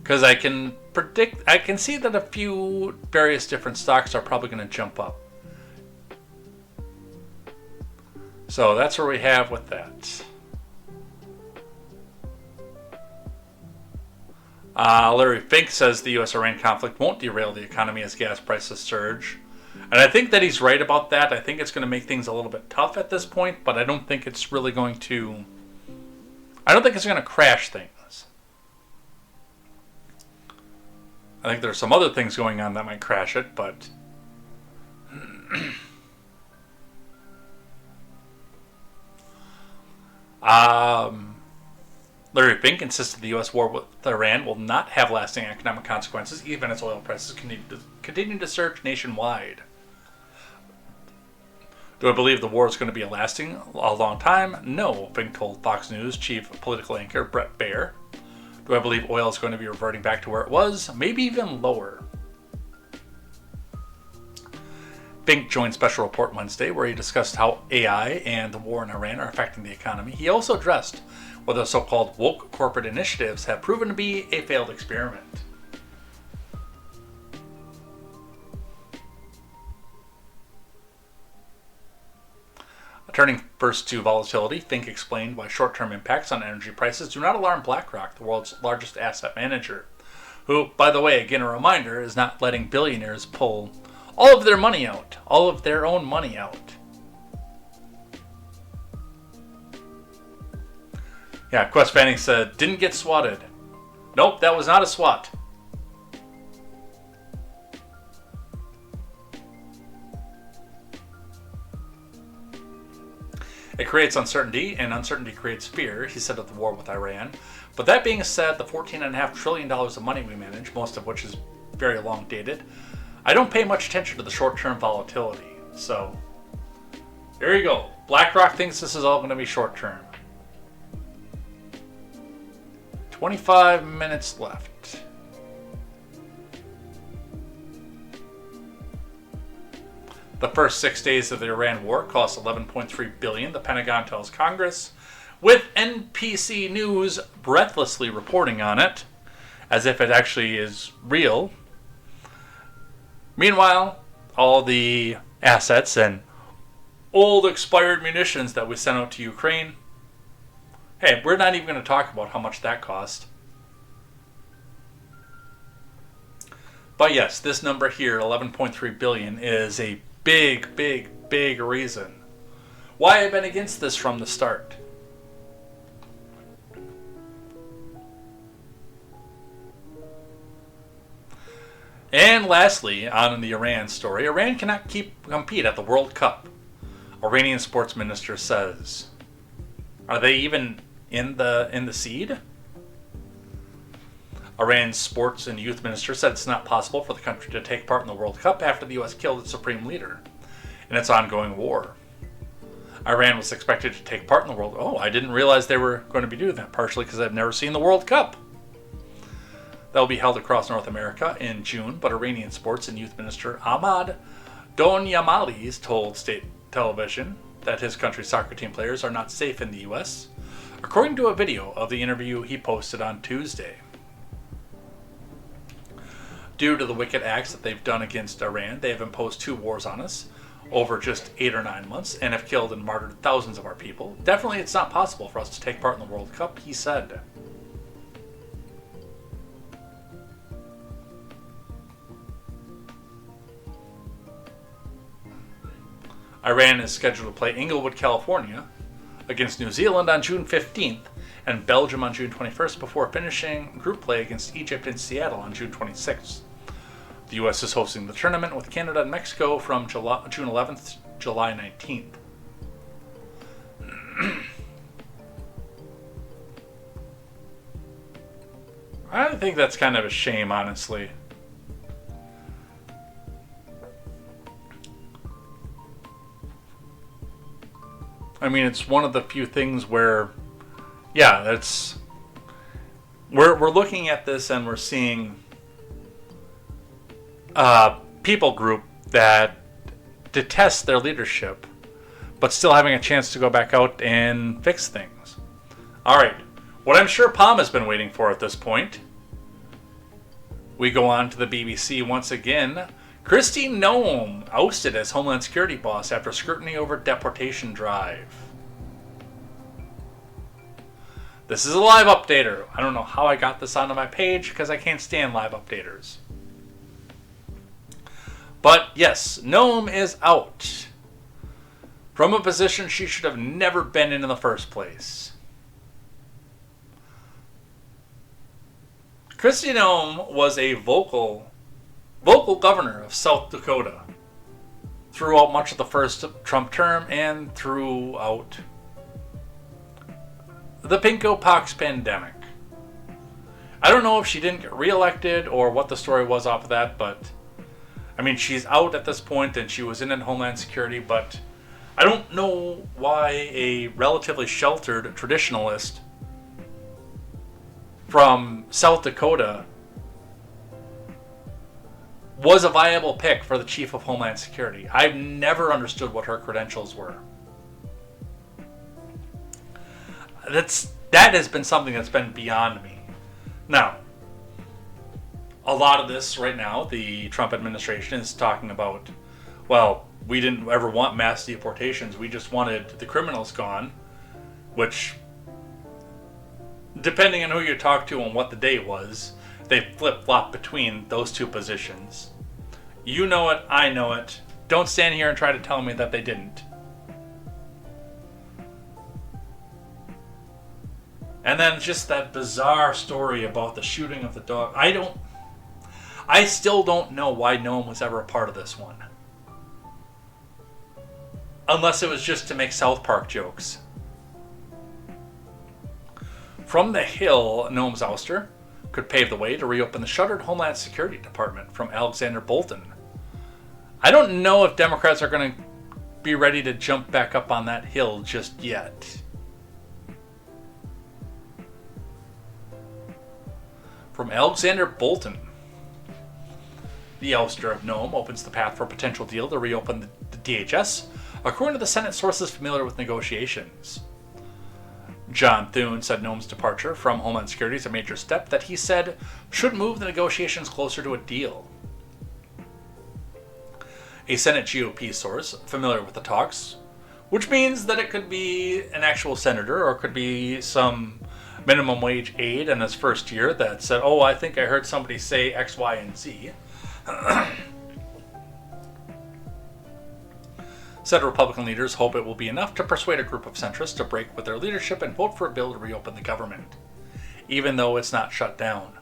Because I can see that a few various different stocks are probably going to jump up. So that's where we have with that. Larry Fink says the U.S.-Iran conflict won't derail the economy as gas prices surge. And I think that he's right about that. I think it's going to make things a little bit tough at this point, but I don't think it's really going to... I don't think it's going to crash things. I think there's some other things going on that might crash it, but... Larry Fink insisted the U.S. war with Iran will not have lasting economic consequences, even as oil prices continue to surge nationwide. Do I believe the war is going to be lasting a long time? No, Fink told Fox News chief political anchor Brett Baer. Do I believe oil is going to be reverting back to where it was? Maybe even lower. Fink joined Special Report Wednesday, where he discussed how AI and the war in Iran are affecting the economy. He also addressed whether so-called woke corporate initiatives have proven to be a failed experiment. Turning first to volatility, Fink explained why short-term impacts on energy prices do not alarm BlackRock, the world's largest asset manager, who, by the way, again a reminder, is not letting billionaires pull all of their money out, all of their own money out. Yeah, Quest Fanning said, didn't get swatted. Nope, that was not a swat. It creates uncertainty, and uncertainty creates fear, he said of the war with Iran. But that being said, the $14.5 trillion of money we manage, most of which is very long dated, I don't pay much attention to the short-term volatility. So, there you go. BlackRock thinks this is all going to be short-term. 25 minutes left. The first 6 days of the Iran war cost $11.3 billion, the Pentagon tells Congress, with NPC News breathlessly reporting on it, as if it actually is real. Meanwhile, all the assets and old expired munitions that we sent out to Ukraine, hey, we're not even going to talk about how much that cost. But yes, this number here, $11.3 billion, is a big reason why I've been against this from the start. And lastly, on the Iran story, Iran cannot compete at the World Cup, Iranian sports minister says. Are they even in the seed? Iran's sports and youth minister said it's not possible for the country to take part in the World Cup after the U.S. killed its supreme leader in its ongoing war. Iran was expected to take part in the World Cup. Oh, I didn't realize they were going to be doing that, partially because I've never seen the World Cup. That will be held across North America in June, but Iranian sports and youth minister Ahmad Donyamalis told state television that his country's soccer team players are not safe in the U.S., according to a video of the interview he posted on Tuesday. Due to the wicked acts that they've done against Iran, they have imposed 2 wars on us over just 8 or 9 months and have killed and martyred thousands of our people. Definitely it's not possible for us to take part in the World Cup, he said. Iran is scheduled to play Inglewood, California against New Zealand on June 15th and Belgium on June 21st before finishing group play against Egypt in Seattle on June 26th. The U.S. is hosting the tournament with Canada and Mexico from June 11th to July 19th. I think that's kind of a shame, honestly. I mean, it's one of the few things where, yeah, that's we're looking at this and we're seeing a people group that detests their leadership, but still having a chance to go back out and fix things. All right, what I'm sure Palm has been waiting for at this point. We go on to the BBC once again. Kristi Noem ousted as Homeland Security boss after scrutiny over deportation drive. This is a live updater. I don't know how I got this onto my page because I can't stand live updaters. But yes, Noem is out from a position she should have never been in the first place. Kristi Noem was a vocal governor of South Dakota throughout much of the first Trump term and throughout the Pinko Pox pandemic. I don't know if she didn't get reelected or what the story was off of that, but I mean, she's out at this point and she was in Homeland Security, but I don't know why a relatively sheltered traditionalist from South Dakota was a viable pick for the chief of Homeland Security. I've never understood what her credentials were. That has been something that's been beyond me. Now, a lot of this right now, the Trump administration is talking about, well, we didn't ever want mass deportations. We just wanted the criminals gone, which, depending on who you talk to and what the day was, they flip-flop between those two positions. You know it, I know it. Don't stand here and try to tell me that they didn't. And then just that bizarre story about the shooting of the dog. I still don't know why Noem was ever a part of this one. Unless it was just to make South Park jokes. From the Hill, Noem's ouster could pave the way to reopen the shuttered Homeland Security Department from Alexander Bolton. I don't know if Democrats are going to be ready to jump back up on that hill just yet. From Alexander Bolton. The ouster of Noem opens the path for a potential deal to reopen the DHS, according to the Senate sources familiar with negotiations. John Thune said Noem's departure from Homeland Security is a major step that he said should move the negotiations closer to a deal. A Senate GOP source familiar with the talks, which means that it could be an actual senator or it could be some minimum wage aide in his first year that said, oh, I think I heard somebody say X, Y, and Z. Said Republican leaders hope it will be enough to persuade a group of centrists to break with their leadership and vote for a bill to reopen the government, even though it's not shut down.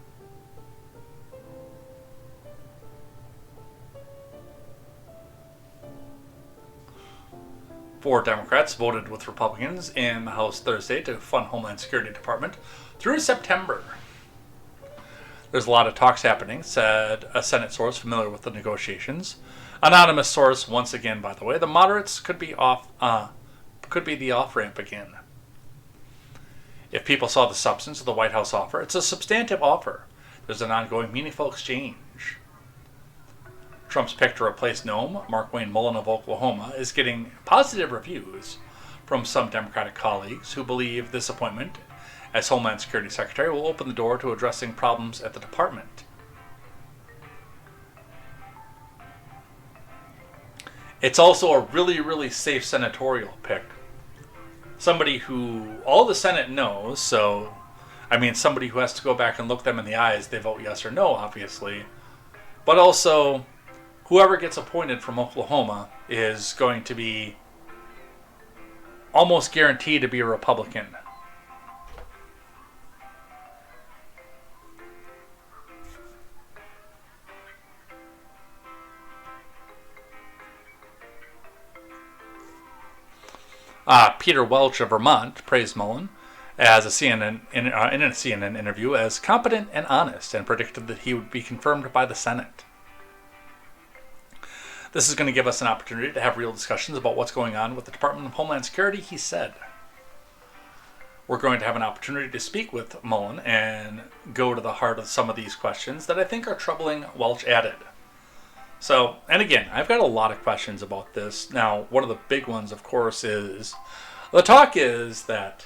Four Democrats voted with Republicans in the House Thursday to fund Homeland Security Department through September. There's a lot of talks happening, said a Senate source familiar with the negotiations. Anonymous source, once again, by the way, the moderates could be the off-ramp again. If people saw the substance of the White House offer, it's a substantive offer. There's an ongoing, meaningful exchange. Trump's pick to replace Noam, Markwayne Mullin of Oklahoma, is getting positive reviews from some Democratic colleagues who believe this appointment as Homeland Security Secretary will open the door to addressing problems at the department. It's also a really, really safe senatorial pick. Somebody who all the Senate knows, so, somebody who has to go back and look them in the eyes, they vote yes or no, obviously. But also, whoever gets appointed from Oklahoma is going to be almost guaranteed to be a Republican. Peter Welch of Vermont praised Mullin as in a CNN interview as competent and honest, and predicted that he would be confirmed by the Senate. This is going to give us an opportunity to have real discussions about what's going on with the Department of Homeland Security, he said. We're going to have an opportunity to speak with Mullin and go to the heart of some of these questions that I think are troubling, Welch added. So, and again, I've got a lot of questions about this. Now, one of the big ones, of course, is the talk is that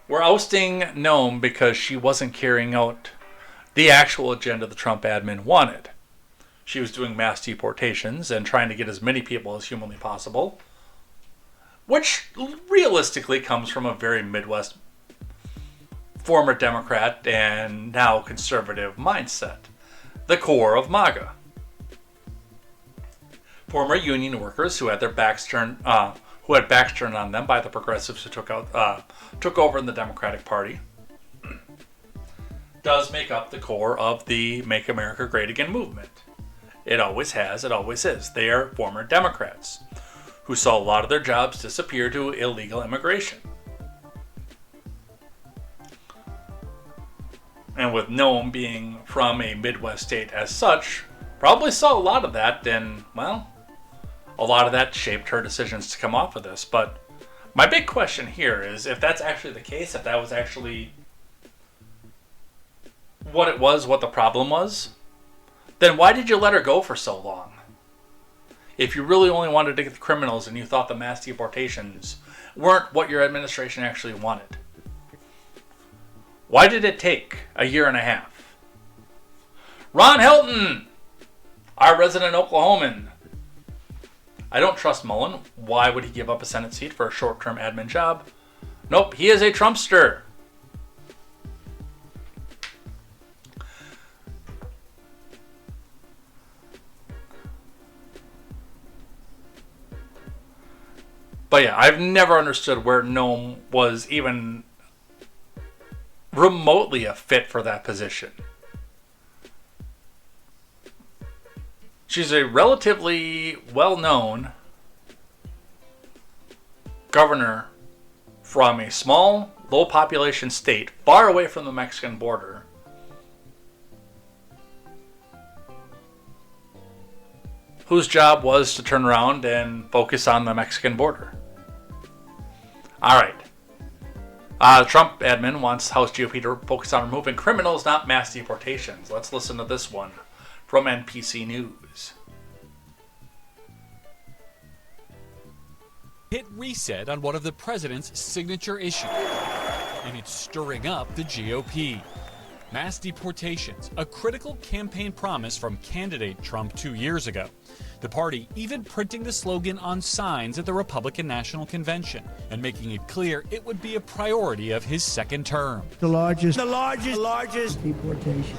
we're ousting Noam because she wasn't carrying out the actual agenda the Trump admin wanted. She was doing mass deportations and trying to get as many people as humanly possible, which realistically comes from a very Midwest former Democrat and now conservative mindset, the core of MAGA. Former union workers who had their backs turned on them by the progressives who took over in the Democratic Party, does make up the core of the Make America Great Again movement. It always has, it always is. They are former Democrats who saw a lot of their jobs disappear to illegal immigration. And with Noam being from a Midwest state as such, probably saw a lot of that, and, well, a lot of that shaped her decisions to come off of this. But my big question here is, if that's actually the case, if that was actually what it was, what the problem was, then why did you let her go for so long? If you really only wanted to get the criminals and you thought the mass deportations weren't what your administration actually wanted, why did it take a year and a half? Ron Helton, our resident Oklahoman. I don't trust Mullin. Why would he give up a Senate seat for a short-term admin job? Nope, he is a Trumpster. But yeah, I've never understood where Noam was even remotely a fit for that position. She's a relatively well-known governor from a small, low-population state far away from the Mexican border. Whose job was to turn around and focus on the Mexican border. Alright. The Trump admin wants House GOP to focus on removing criminals, not mass deportations. Let's listen to this one from NPC News. Hit reset on one of the president's signature issues, and it's stirring up the GOP. Mass deportations, a critical campaign promise from candidate Trump 2 years ago. The party even printing the slogan on signs at the Republican National Convention and making it clear it would be a priority of his second term. The largest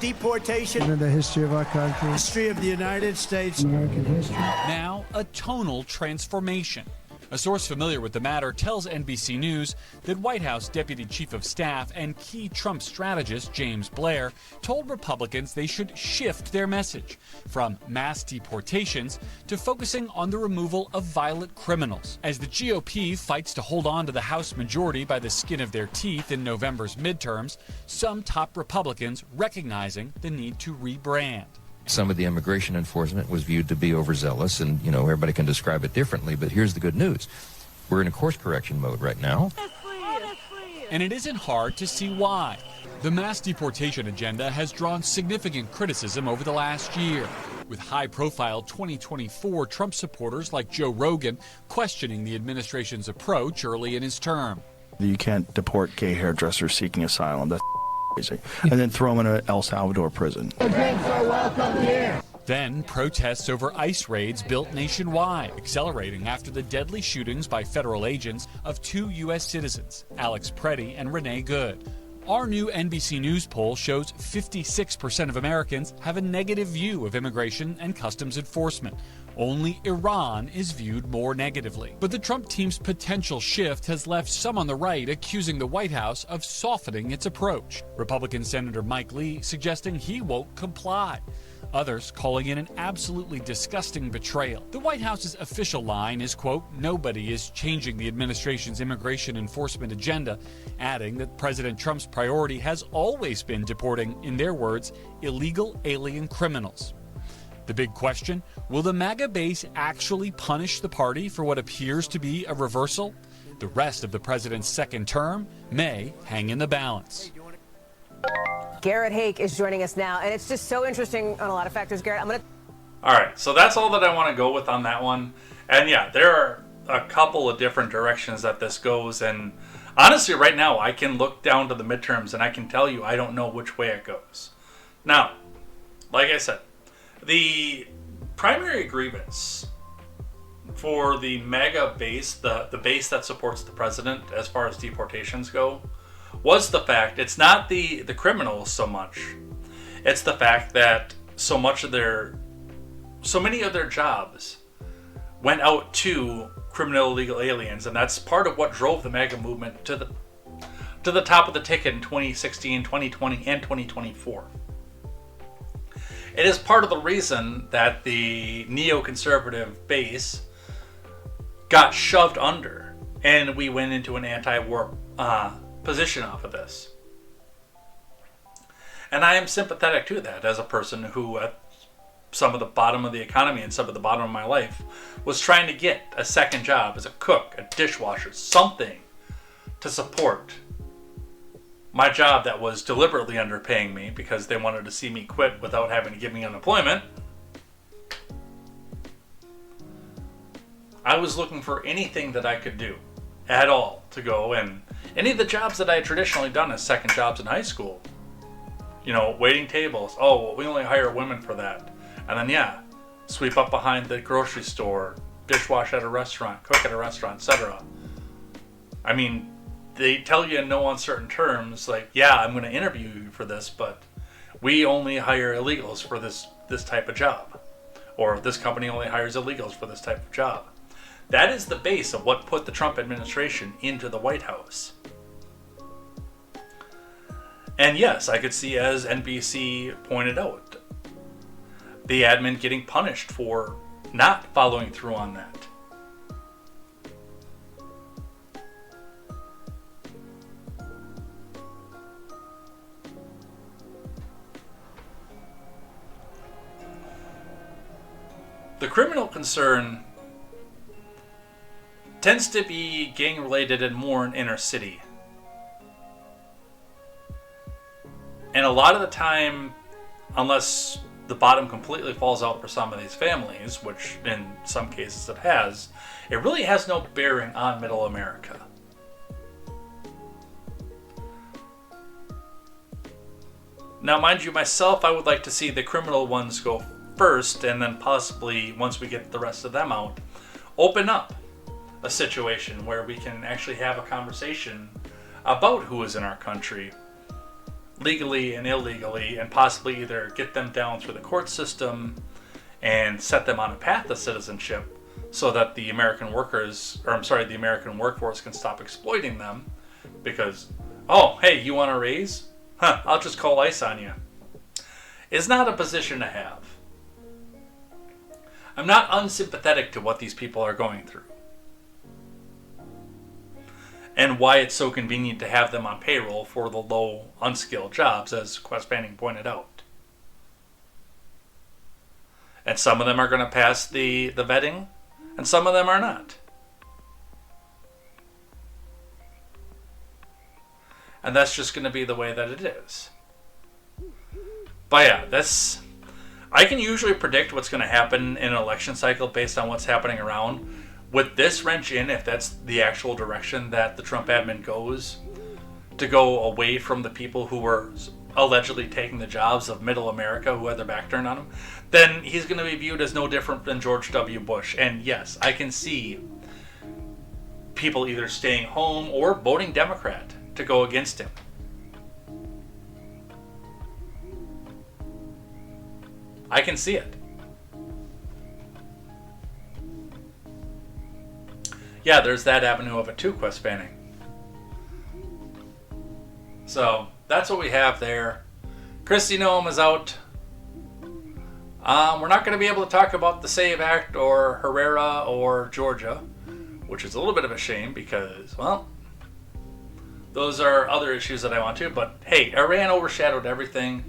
deportation in the history of our country, history of the United States, American history. Now, a tonal transformation. A source familiar with the matter tells NBC News that White House Deputy Chief of Staff and key Trump strategist James Blair told Republicans they should shift their message from mass deportations to focusing on the removal of violent criminals. As the GOP fights to hold on to the House majority by the skin of their teeth in November's midterms, some top Republicans recognizing the need to rebrand. Some of the immigration enforcement was viewed to be overzealous, and, everybody can describe it differently, but here's the good news. We're in a course correction mode right now. And it isn't hard to see why. The mass deportation agenda has drawn significant criticism over the last year, with high-profile 2024 Trump supporters like Joe Rogan questioning the administration's approach early in his term. You can't deport gay hairdressers seeking asylum. That's crazy. And then throw them in an El Salvador prison. Then protests over ICE raids built nationwide, accelerating after the deadly shootings by federal agents of 2 U.S. citizens, Alex Preddy and Renee Good. Our new NBC News poll shows 56% of Americans have a negative view of immigration and customs enforcement. Only Iran is viewed more negatively. But the Trump team's potential shift has left some on the right accusing the White House of softening its approach. Republican Senator Mike Lee suggesting he won't comply. Others calling it an absolutely disgusting betrayal. The White House's official line is, quote, "Nobody is changing the administration's immigration enforcement agenda," adding that President Trump's priority has always been deporting, in their words, illegal alien criminals. The big question, will the MAGA base actually punish the party for what appears to be a reversal? The rest of the president's second term may hang in the balance. Garrett Hake is joining us now, and it's just so interesting on a lot of factors. Garrett, All right, so that's all that I want to go with on that one. And yeah, there are a couple of different directions that this goes, and honestly, right now, I can look down to the midterms and I can tell you I don't know which way it goes. Now, like I said, the primary grievance for the MAGA base, the base that supports the president as far as deportations go, was the fact it's not the criminals so much. It's the fact that so many of their jobs went out to criminal illegal aliens, and that's part of what drove the MAGA movement to the top of the ticket in 2016, 2020, and 2024. It is part of the reason that the neoconservative base got shoved under, and we went into an anti-war position off of this. And I am sympathetic to that as a person who, at some of the bottom of the economy and some of the bottom of my life, was trying to get a second job as a cook, a dishwasher, something to support my job that was deliberately underpaying me because they wanted to see me quit without having to give me unemployment. I was looking for anything that I could do at all to go, and any of the jobs that I had traditionally done as second jobs in high school, waiting tables. Oh, well, we only hire women for that. And then, sweep up behind the grocery store, dishwash at a restaurant, cook at a restaurant, etc. I mean, they tell you in no uncertain terms, like, I'm going to interview you for this, but we only hire illegals for this type of job. Or this company only hires illegals for this type of job. That is the base of what put the Trump administration into the White House. And yes, I could see, as NBC pointed out, the admin getting punished for not following through on that. The criminal concern tends to be gang related and more in inner city. And a lot of the time, unless the bottom completely falls out for some of these families, which in some cases it has, it really has no bearing on middle America. Now, mind you, myself, I would like to see the criminal ones go first, and then possibly, once we get the rest of them out, open up a situation where we can actually have a conversation about who is in our country, legally and illegally, and possibly either get them down through the court system and set them on a path to citizenship so that the American the American workforce can stop exploiting them because, oh, hey, you want a raise? I'll just call ICE on you. It's not a position to have. I'm not unsympathetic to what these people are going through and why it's so convenient to have them on payroll for the low, unskilled jobs, as Quest Banning pointed out. And some of them are going to pass the vetting, and some of them are not. And that's just going to be the way that it is. But yeah, I can usually predict what's going to happen in an election cycle based on what's happening around. With this wrench in, if that's the actual direction that the Trump admin goes, to go away from the people who were allegedly taking the jobs of middle America who had their back turned on him, then he's going to be viewed as no different than George W. Bush. And yes, I can see people either staying home or voting Democrat to go against him. I can see it. Yeah, there's that avenue of it too, Quest Banning. So, that's what we have there. Kristi Noem is out. We're not going to be able to talk about the SAVE Act or Herrera or Georgia, which is a little bit of a shame because, well, those are other issues that I want to. But hey, Iran overshadowed everything.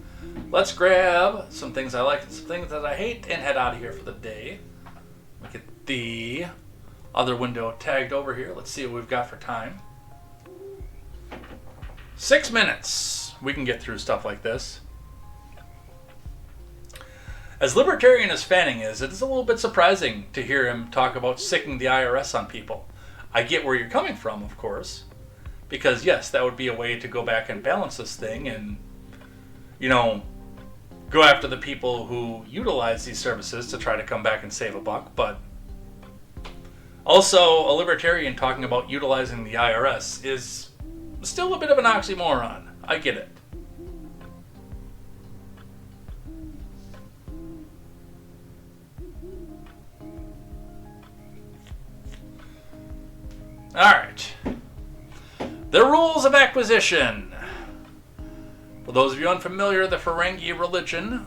Let's grab some things I like and some things that I hate and head out of here for the day. Look at the other window tagged over here. Let's see what we've got for time. 6 minutes. We can get through stuff like this. As libertarian as Fanning is, it is a little bit surprising to hear him talk about sicking the IRS on people. I get where you're coming from, of course, because yes, that would be a way to go back and balance this thing and, you know, go after the people who utilize these services to try to come back and save a buck. But also, a libertarian talking about utilizing the IRS is still a bit of an oxymoron. I get it. Alright. The rules of acquisition. For those of you unfamiliar, the Ferengi religion,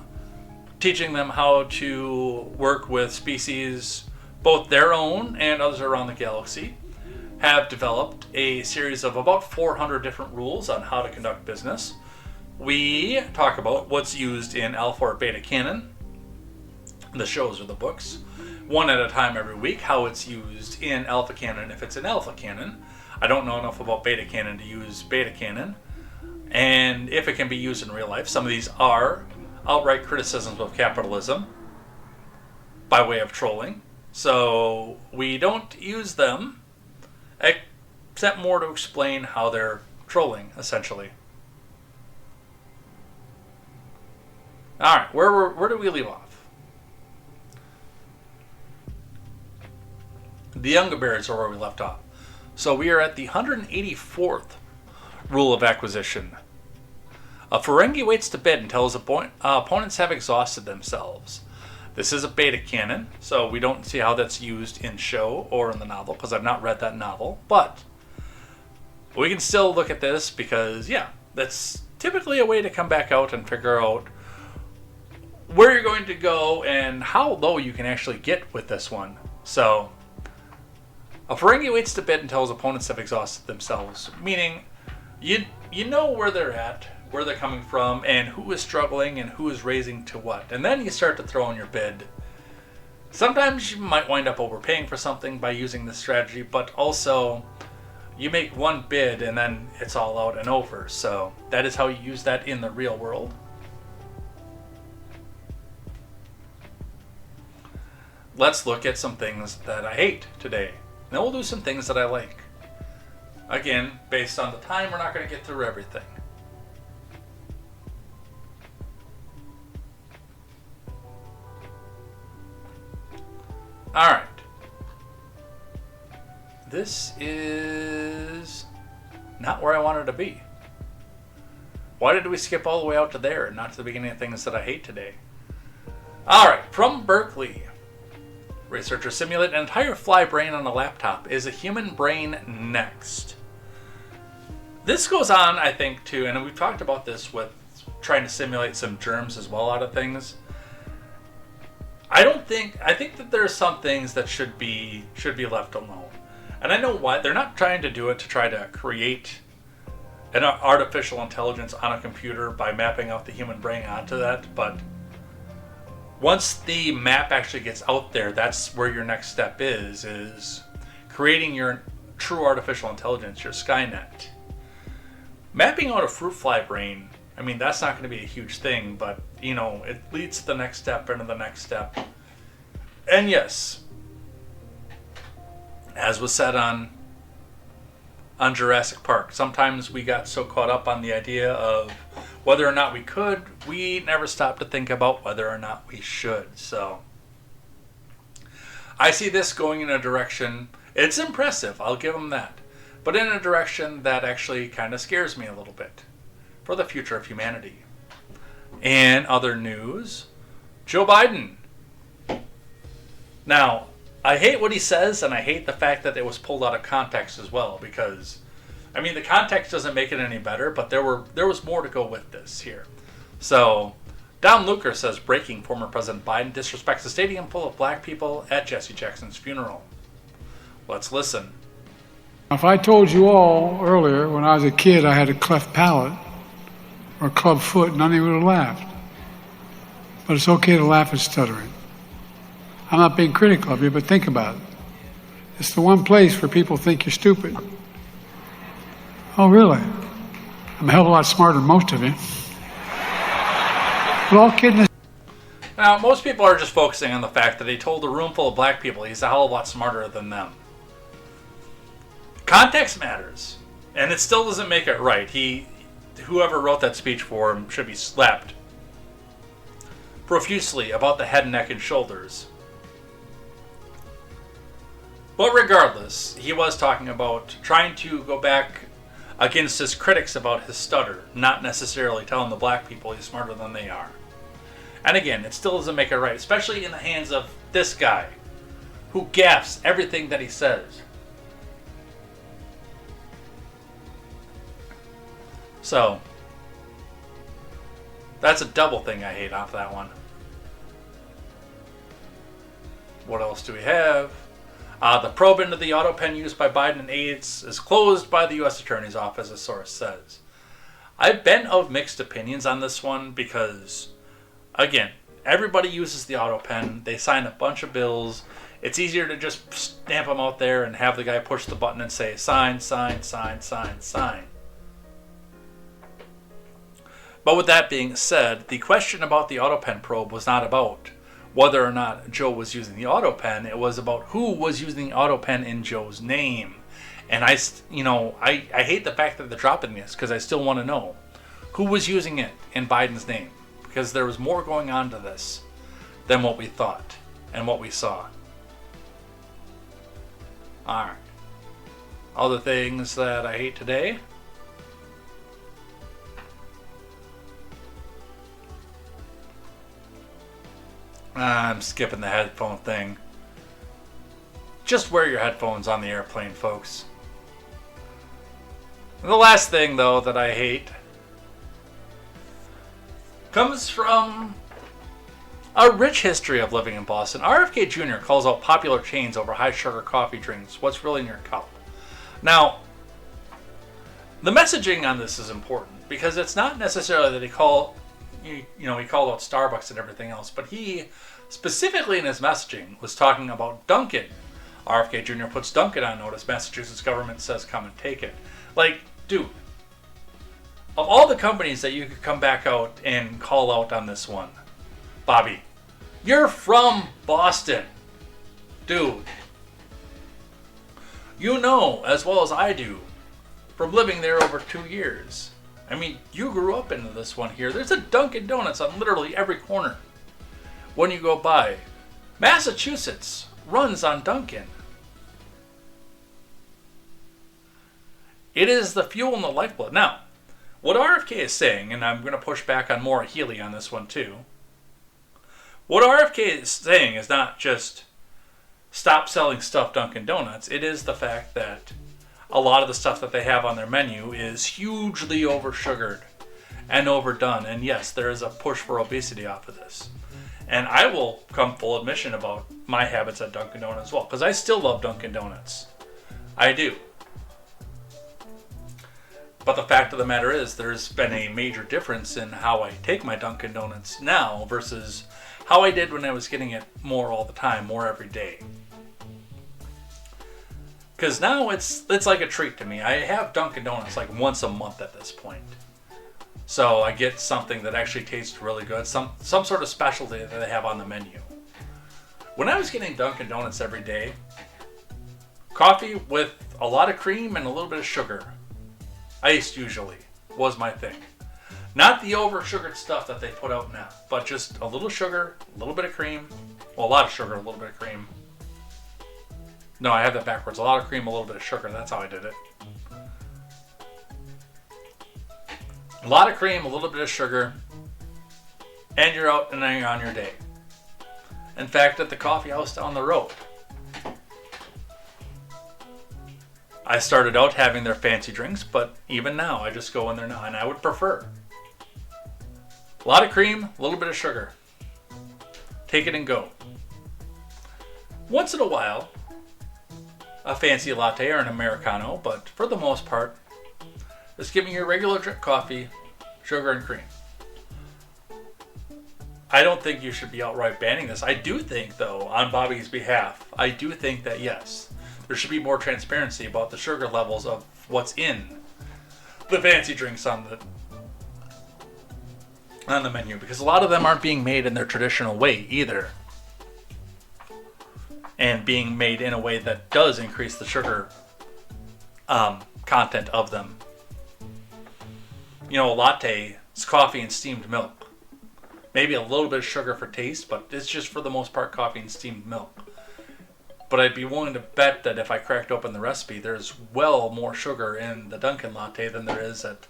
teaching them how to work with species, both their own and others around the galaxy, have developed a series of about 400 different rules on how to conduct business. We talk about what's used in Alpha or Beta Canon, the shows or the books, one at a time every week, how it's used in Alpha Canon if it's in Alpha Canon. I don't know enough about Beta Canon to use Beta Canon, and if it can be used in real life. Some of these are outright criticisms of capitalism by way of trolling, so we don't use them except more to explain how they're trolling, essentially. Alright, where do we leave off? The Younger Bears are where we left off. So we are at the 184th rule of acquisition. A Ferengi waits to bid until his opponents have exhausted themselves. This is a beta canon, so we don't see how that's used in show or in the novel, because I've not read that novel. But we can still look at this because, yeah, that's typically a way to come back out and figure out where you're going to go and how low you can actually get with this one. So a Ferengi waits to bid until his opponents have exhausted themselves, meaning you know where they're at, where they're coming from, and who is struggling and who is raising to what. And then you start to throw in your bid. Sometimes you might wind up overpaying for something by using this strategy, but also you make one bid and then it's all out and over. So that is how you use that in the real world. Let's look at some things that I hate today. Then we'll do some things that I like. Again, based on the time, we're not going to get through everything. Alright. This is not where I wanted to be. Why did we skip all the way out to there and not to the beginning of things that I hate today? Alright, from Berkeley. Researchers simulate an entire fly brain on a laptop. Is a human brain next? This goes on, I think, too, and we've talked about this with trying to simulate some germs as well out of things. I think that there are some things that should be left alone. And I know why. They're not trying to do it to try to create an artificial intelligence on a computer by mapping out the human brain onto that, but once the map actually gets out there, that's where your next step is creating your true artificial intelligence, your Skynet. Mapping out a fruit fly brain, I mean, that's not going to be a huge thing, but, it leads to the next step into the next step. And yes, as was said on Jurassic Park, sometimes we got so caught up on the idea of whether or not we could, we never stopped to think about whether or not we should. So I see this going in a direction, it's impressive, I'll give them that, but in a direction that actually kind of scares me a little bit for the future of humanity. In other news, Joe Biden. Now, I hate what he says, and I hate the fact that it was pulled out of context as well, because, I mean, the context doesn't make it any better, but there was more to go with this here. So, Don Luker says, breaking, former President Biden disrespects a stadium full of black people at Jesse Jackson's funeral. Let's listen. If I told you all earlier, when I was a kid, I had a cleft palate or club foot, none of you would have laughed. But it's okay to laugh at stuttering. I'm not being critical of you, but think about it. It's the one place where people think you're stupid. Oh, really? I'm a hell of a lot smarter than most of you. But all kidding. Now, most people are just focusing on the fact that he told a room full of black people he's a hell of a lot smarter than them. Context matters, and it still doesn't make it right. Whoever wrote that speech for him should be slapped profusely about the head, neck, and shoulders. But regardless, he was talking about trying to go back against his critics about his stutter, not necessarily telling the black people he's smarter than they are. And again, it still doesn't make it right, especially in the hands of this guy, who gaffes everything that he says. So, that's a double thing I hate off that one. What else do we have? The probe into the auto pen used by Biden and aides is closed by the U.S. Attorney's Office, a source says. I've been of mixed opinions on this one because, again, everybody uses the auto pen. They sign a bunch of bills. It's easier to just stamp them out there and have the guy push the button and say, sign, sign, sign, sign, sign. But with that being said, the question about the auto pen probe was not about whether or not Joe was using the auto pen. It was about who was using the auto pen in Joe's name. And I hate the fact that they're dropping this because I still want to know who was using it in Biden's name, because there was more going on to this than what we thought and what we saw. Alright. Other things that I hate today. I'm skipping the headphone thing. Just wear your headphones on the airplane, folks. And the last thing, though, that I hate comes from a rich history of living in Boston. RFK Jr. calls out popular chains over high-sugar coffee drinks. What's really in your cup? Now, the messaging on this is important because it's not necessarily that he called out Starbucks and everything else, but he specifically in his messaging was talking about Dunkin'. RFK Jr. puts Dunkin' on notice. Massachusetts government says come and take it. Like, dude, of all the companies that you could come back out and call out on this one, Bobby, you're from Boston. Dude, you know as well as I do from living there over 2 years. I mean, you grew up into this one here. There's a Dunkin' Donuts on literally every corner when you go by. Massachusetts, runs on Dunkin'. It is the fuel and the lifeblood. Now, what RFK is saying, and I'm going to push back on Maura Healey on this one too. What RFK is saying is not just stop selling stuffed Dunkin' Donuts. It is the fact that a lot of the stuff that they have on their menu is hugely oversugared and overdone. And yes, there is a push for obesity off of this. And I will come full admission about my habits at Dunkin' Donuts as well, because I still love Dunkin' Donuts. I do. But the fact of the matter is, there's been a major difference in how I take my Dunkin' Donuts now versus how I did when I was getting it more all the time, more every day. Because now it's like a treat to me. I have Dunkin' Donuts like once a month at this point. So I get something that actually tastes really good, some sort of specialty that they have on the menu. When I was getting Dunkin' Donuts every day, coffee with a lot of cream and a little bit of sugar, iced usually, was my thing. Not the over-sugared stuff that they put out now, but just a little sugar, a little bit of cream. Well, a lot of sugar, a little bit of cream. No, I have that backwards. A lot of cream, a little bit of sugar. That's how I did it. A lot of cream, a little bit of sugar, and you're out and then you're on your day. In fact, at the coffee house down the road, I started out having their fancy drinks, but even now, I just go in there now, and I would prefer a lot of cream, a little bit of sugar. Take it and go. Once in a while, a fancy latte or an Americano, but for the most part, just give me your regular drip coffee, sugar and cream. I don't think you should be outright banning this. I do think, though, on Bobby's behalf, I do think that, yes, there should be more transparency about the sugar levels of what's in the fancy drinks on the menu, because a lot of them aren't being made in their traditional way either, and being made in a way that does increase the sugar content of them. You know, a latte is coffee and steamed milk. Maybe a little bit of sugar for taste, but it's just for the most part coffee and steamed milk. But I'd be willing to bet that if I cracked open the recipe, there's well more sugar in the Dunkin' latte than there is at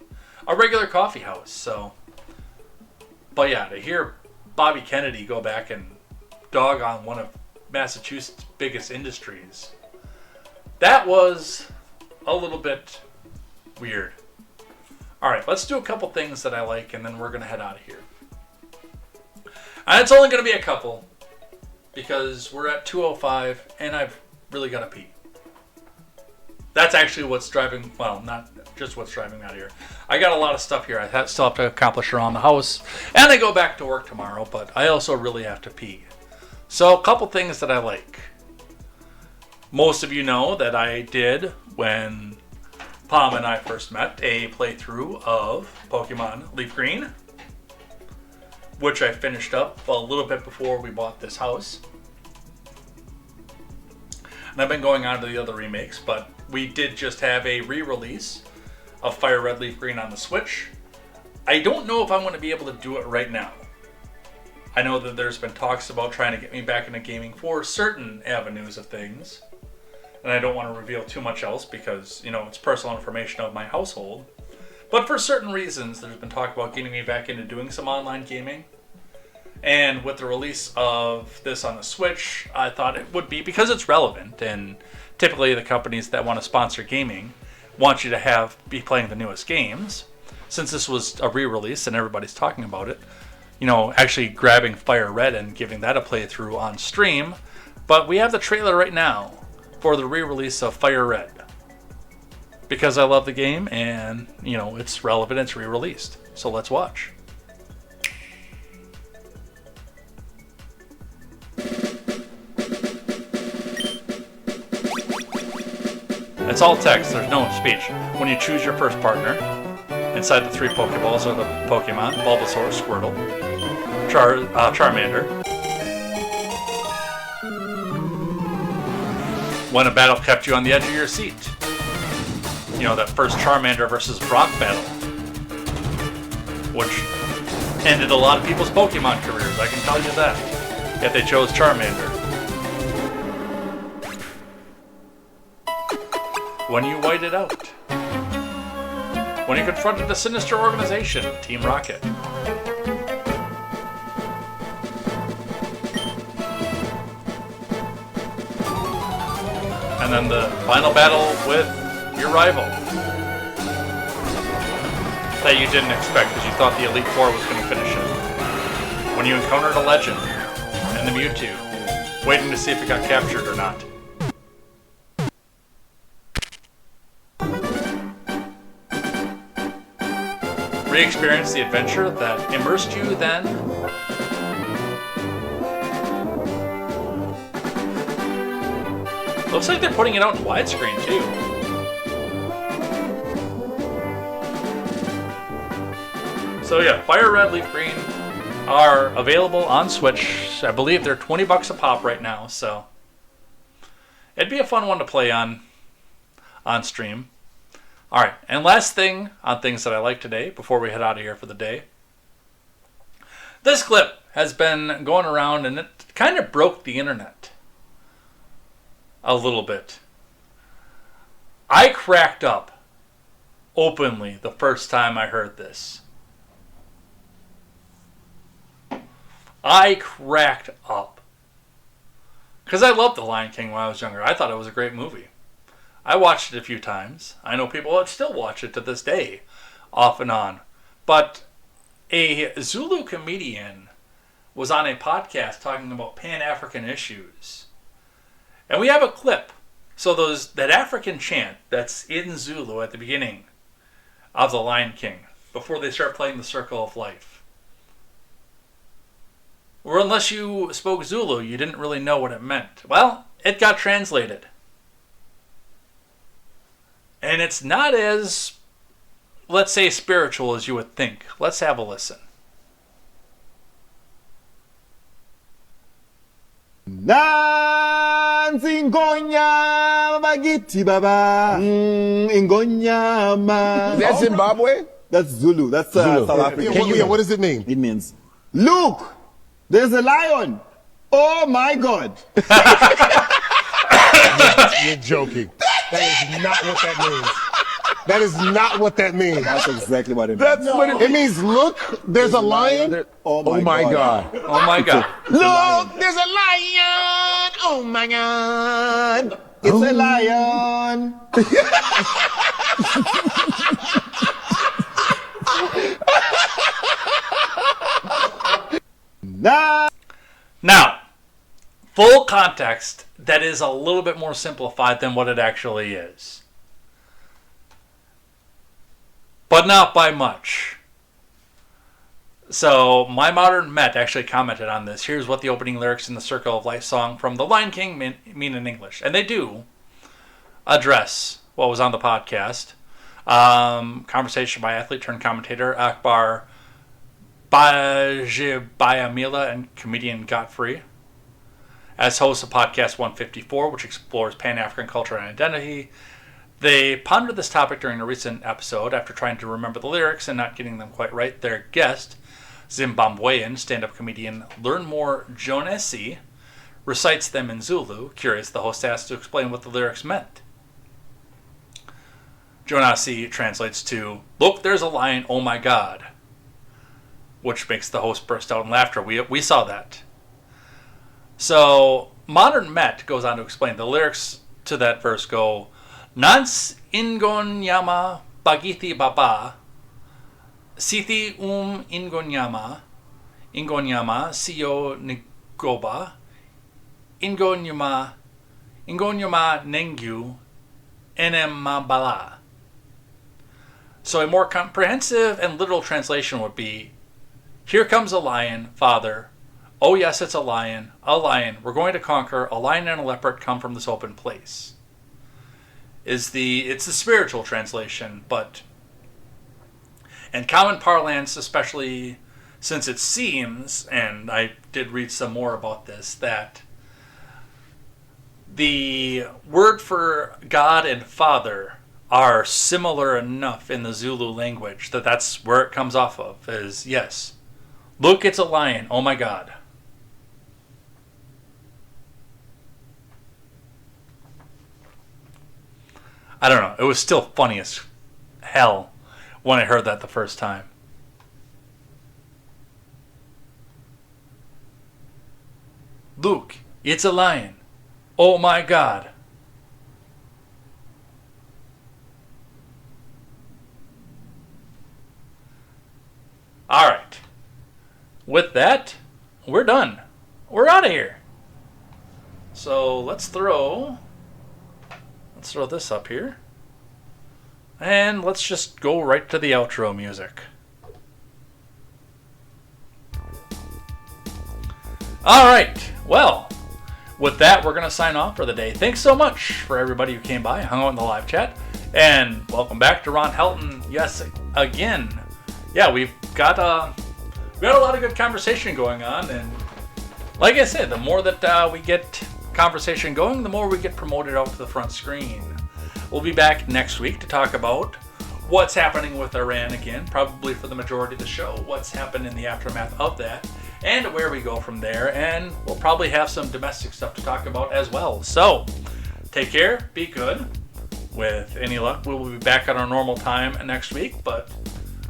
a regular coffee house. So, but yeah, to hear Bobby Kennedy go back and dog on one of Massachusetts' biggest industries, that was a little bit weird. Alright, let's do a couple things that I like, and then we're going to head out of here. And it's only going to be a couple, because we're at 2:05, and I've really got to pee. That's actually what's driving, well, not just what's driving me out of here. I got a lot of stuff here I still have to accomplish around the house, and I go back to work tomorrow, but I also really have to pee. So, a couple things that I like. Most of you know that I did, when Palm and I first met, a playthrough of Pokemon Leaf Green, which I finished up a little bit before we bought this house. And I've been going on to the other remakes, but we did just have a re-release of Fire Red Leaf Green on the Switch. I don't know if I'm going to be able to do it right now. I know that there's been talks about trying to get me back into gaming for certain avenues of things. And I don't want to reveal too much else because, you know, it's personal information of my household. But for certain reasons, there's been talk about getting me back into doing some online gaming. And with the release of this on the Switch, I thought it would be, because it's relevant, and typically the companies that want to sponsor gaming want you to be playing the newest games. Since this was a re-release and everybody's talking about it, you know, actually grabbing Fire Red and giving that a playthrough on stream. But we have the trailer right now for the re-release of Fire Red, because I love the game and, you know, it's relevant, it's re-released. So let's watch. It's all text, there's no speech. When you choose your first partner, inside the 3 Pokeballs are the Pokemon, Bulbasaur, Squirtle, Charmander. When a battle kept you on the edge of your seat. You know, that first Charmander versus Brock battle, which ended a lot of people's Pokemon careers, I can tell you that, if they chose Charmander. when you whited out. When you confronted a sinister organization, Team Rocket. And then the final battle with your rival. That you didn't expect because you thought the Elite Four was going to finish it. When you encountered a legend and the Mewtwo, waiting to see if it got captured or not. Re-experience the adventure that immersed you then. Looks like they're putting it out in widescreen too. So yeah, Fire Red, Leaf Green are available on Switch. I believe they're $20 a pop right now, so it'd be a fun one to play on stream. Alright, and last thing on things that I like today, before we head out of here for the day. This clip has been going around and it kind of broke the internet a little bit. I cracked up openly the first time I heard this. I cracked up. Because I loved The Lion King when I was younger. I thought it was a great movie. I watched it a few times. I know people that still watch it to this day, off and on. But a Zulu comedian was on a podcast talking about Pan-African issues. And we have a clip. So that African chant that's in Zulu at the beginning of The Lion King, before they start playing the Circle of Life. Or unless you spoke Zulu, you didn't really know what it meant. Well, it got translated. And it's not as, let's say, spiritual as you would think. Let's have a listen. Ingonya bagiti baba. Ingonyama. Is that Zimbabwe? That's Zulu. That's South Africa. What does it mean? It means, look, there's a lion. Oh my God. You're joking. That is not what that means. That is not what that means. That's exactly what it means. That's what it means. Look, there's a lion. Oh my God. Oh my God. Look, there's a lion. Oh my God. It's a lion. Now, full context, that is a little bit more simplified than what it actually is. But not by much. So, My Modern Met actually commented on this. Here's what the opening lyrics in the Circle of Life song from The Lion King mean in English. And they do address what was on the podcast. Conversation by athlete turned commentator Akbar Bajabayamila and comedian Godfrey. As hosts of podcast 154, which explores Pan-African culture and identity, they pondered this topic during a recent episode after trying to remember the lyrics and not getting them quite right. Their guest, Zimbabwean stand-up comedian Learn More Joan, recites them in Zulu. Curious, the host asked to explain what the lyrics meant. Joan translates to, "Look, there's a lion, oh my God," which makes the host burst out in laughter. We saw that. So, Modern Met goes on to explain the lyrics to that verse go, Nans ingonyama bagithi baba, sithi ingonyama siyo nigoba, ingonyama nengu enemabala. So a more comprehensive and literal translation would be, here comes a lion, Father. Oh yes, it's a lion. We're going to conquer. A lion and a leopard come from this open place. It's the spiritual translation, but in common parlance, especially since it seems, and I did read some more about this, that the word for God and Father are similar enough in the Zulu language that that's where it comes off of, is yes. Look, it's a lion. Oh my God. I don't know. It was still funny as hell when I heard that the first time. Luke, it's a lion. Oh my God. Alright. With that, we're done. We're out of here. So let's throw this up here. And let's just go right to the outro music. Alright, well, with that, we're going to sign off for the day. Thanks so much for everybody who came by and hung out in the live chat. And welcome back to Ron Helton. Yes, again. Yeah, we've got a lot of good conversation going on. And like I said, the more that we get conversation going, the more we get promoted out to the front screen. We'll be back next week to talk about what's happening with Iran again, probably for the majority of the show, what's happened in the aftermath of that, and where we go from there. And we'll probably have some domestic stuff to talk about as well. So, take care, be good. With any luck, we will be back at our normal time next week, but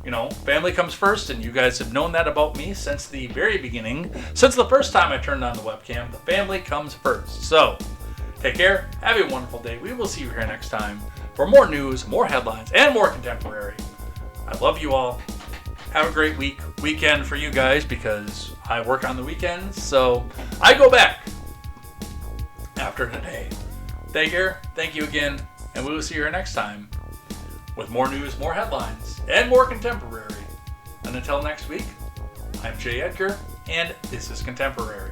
you know, family comes first, and you guys have known that about me since the very beginning. Since the first time I turned on the webcam, the family comes first. So, take care, have a wonderful day. We will see you here next time for more news, more headlines, and more contemporary. I love you all. Have a great weekend for you guys, because I work on the weekends, so I go back after today. Take care, thank you again, and we will see you here next time with more news, more headlines, and more contemporary. And until next week, I'm Jay Edgar, and this is Contemporary.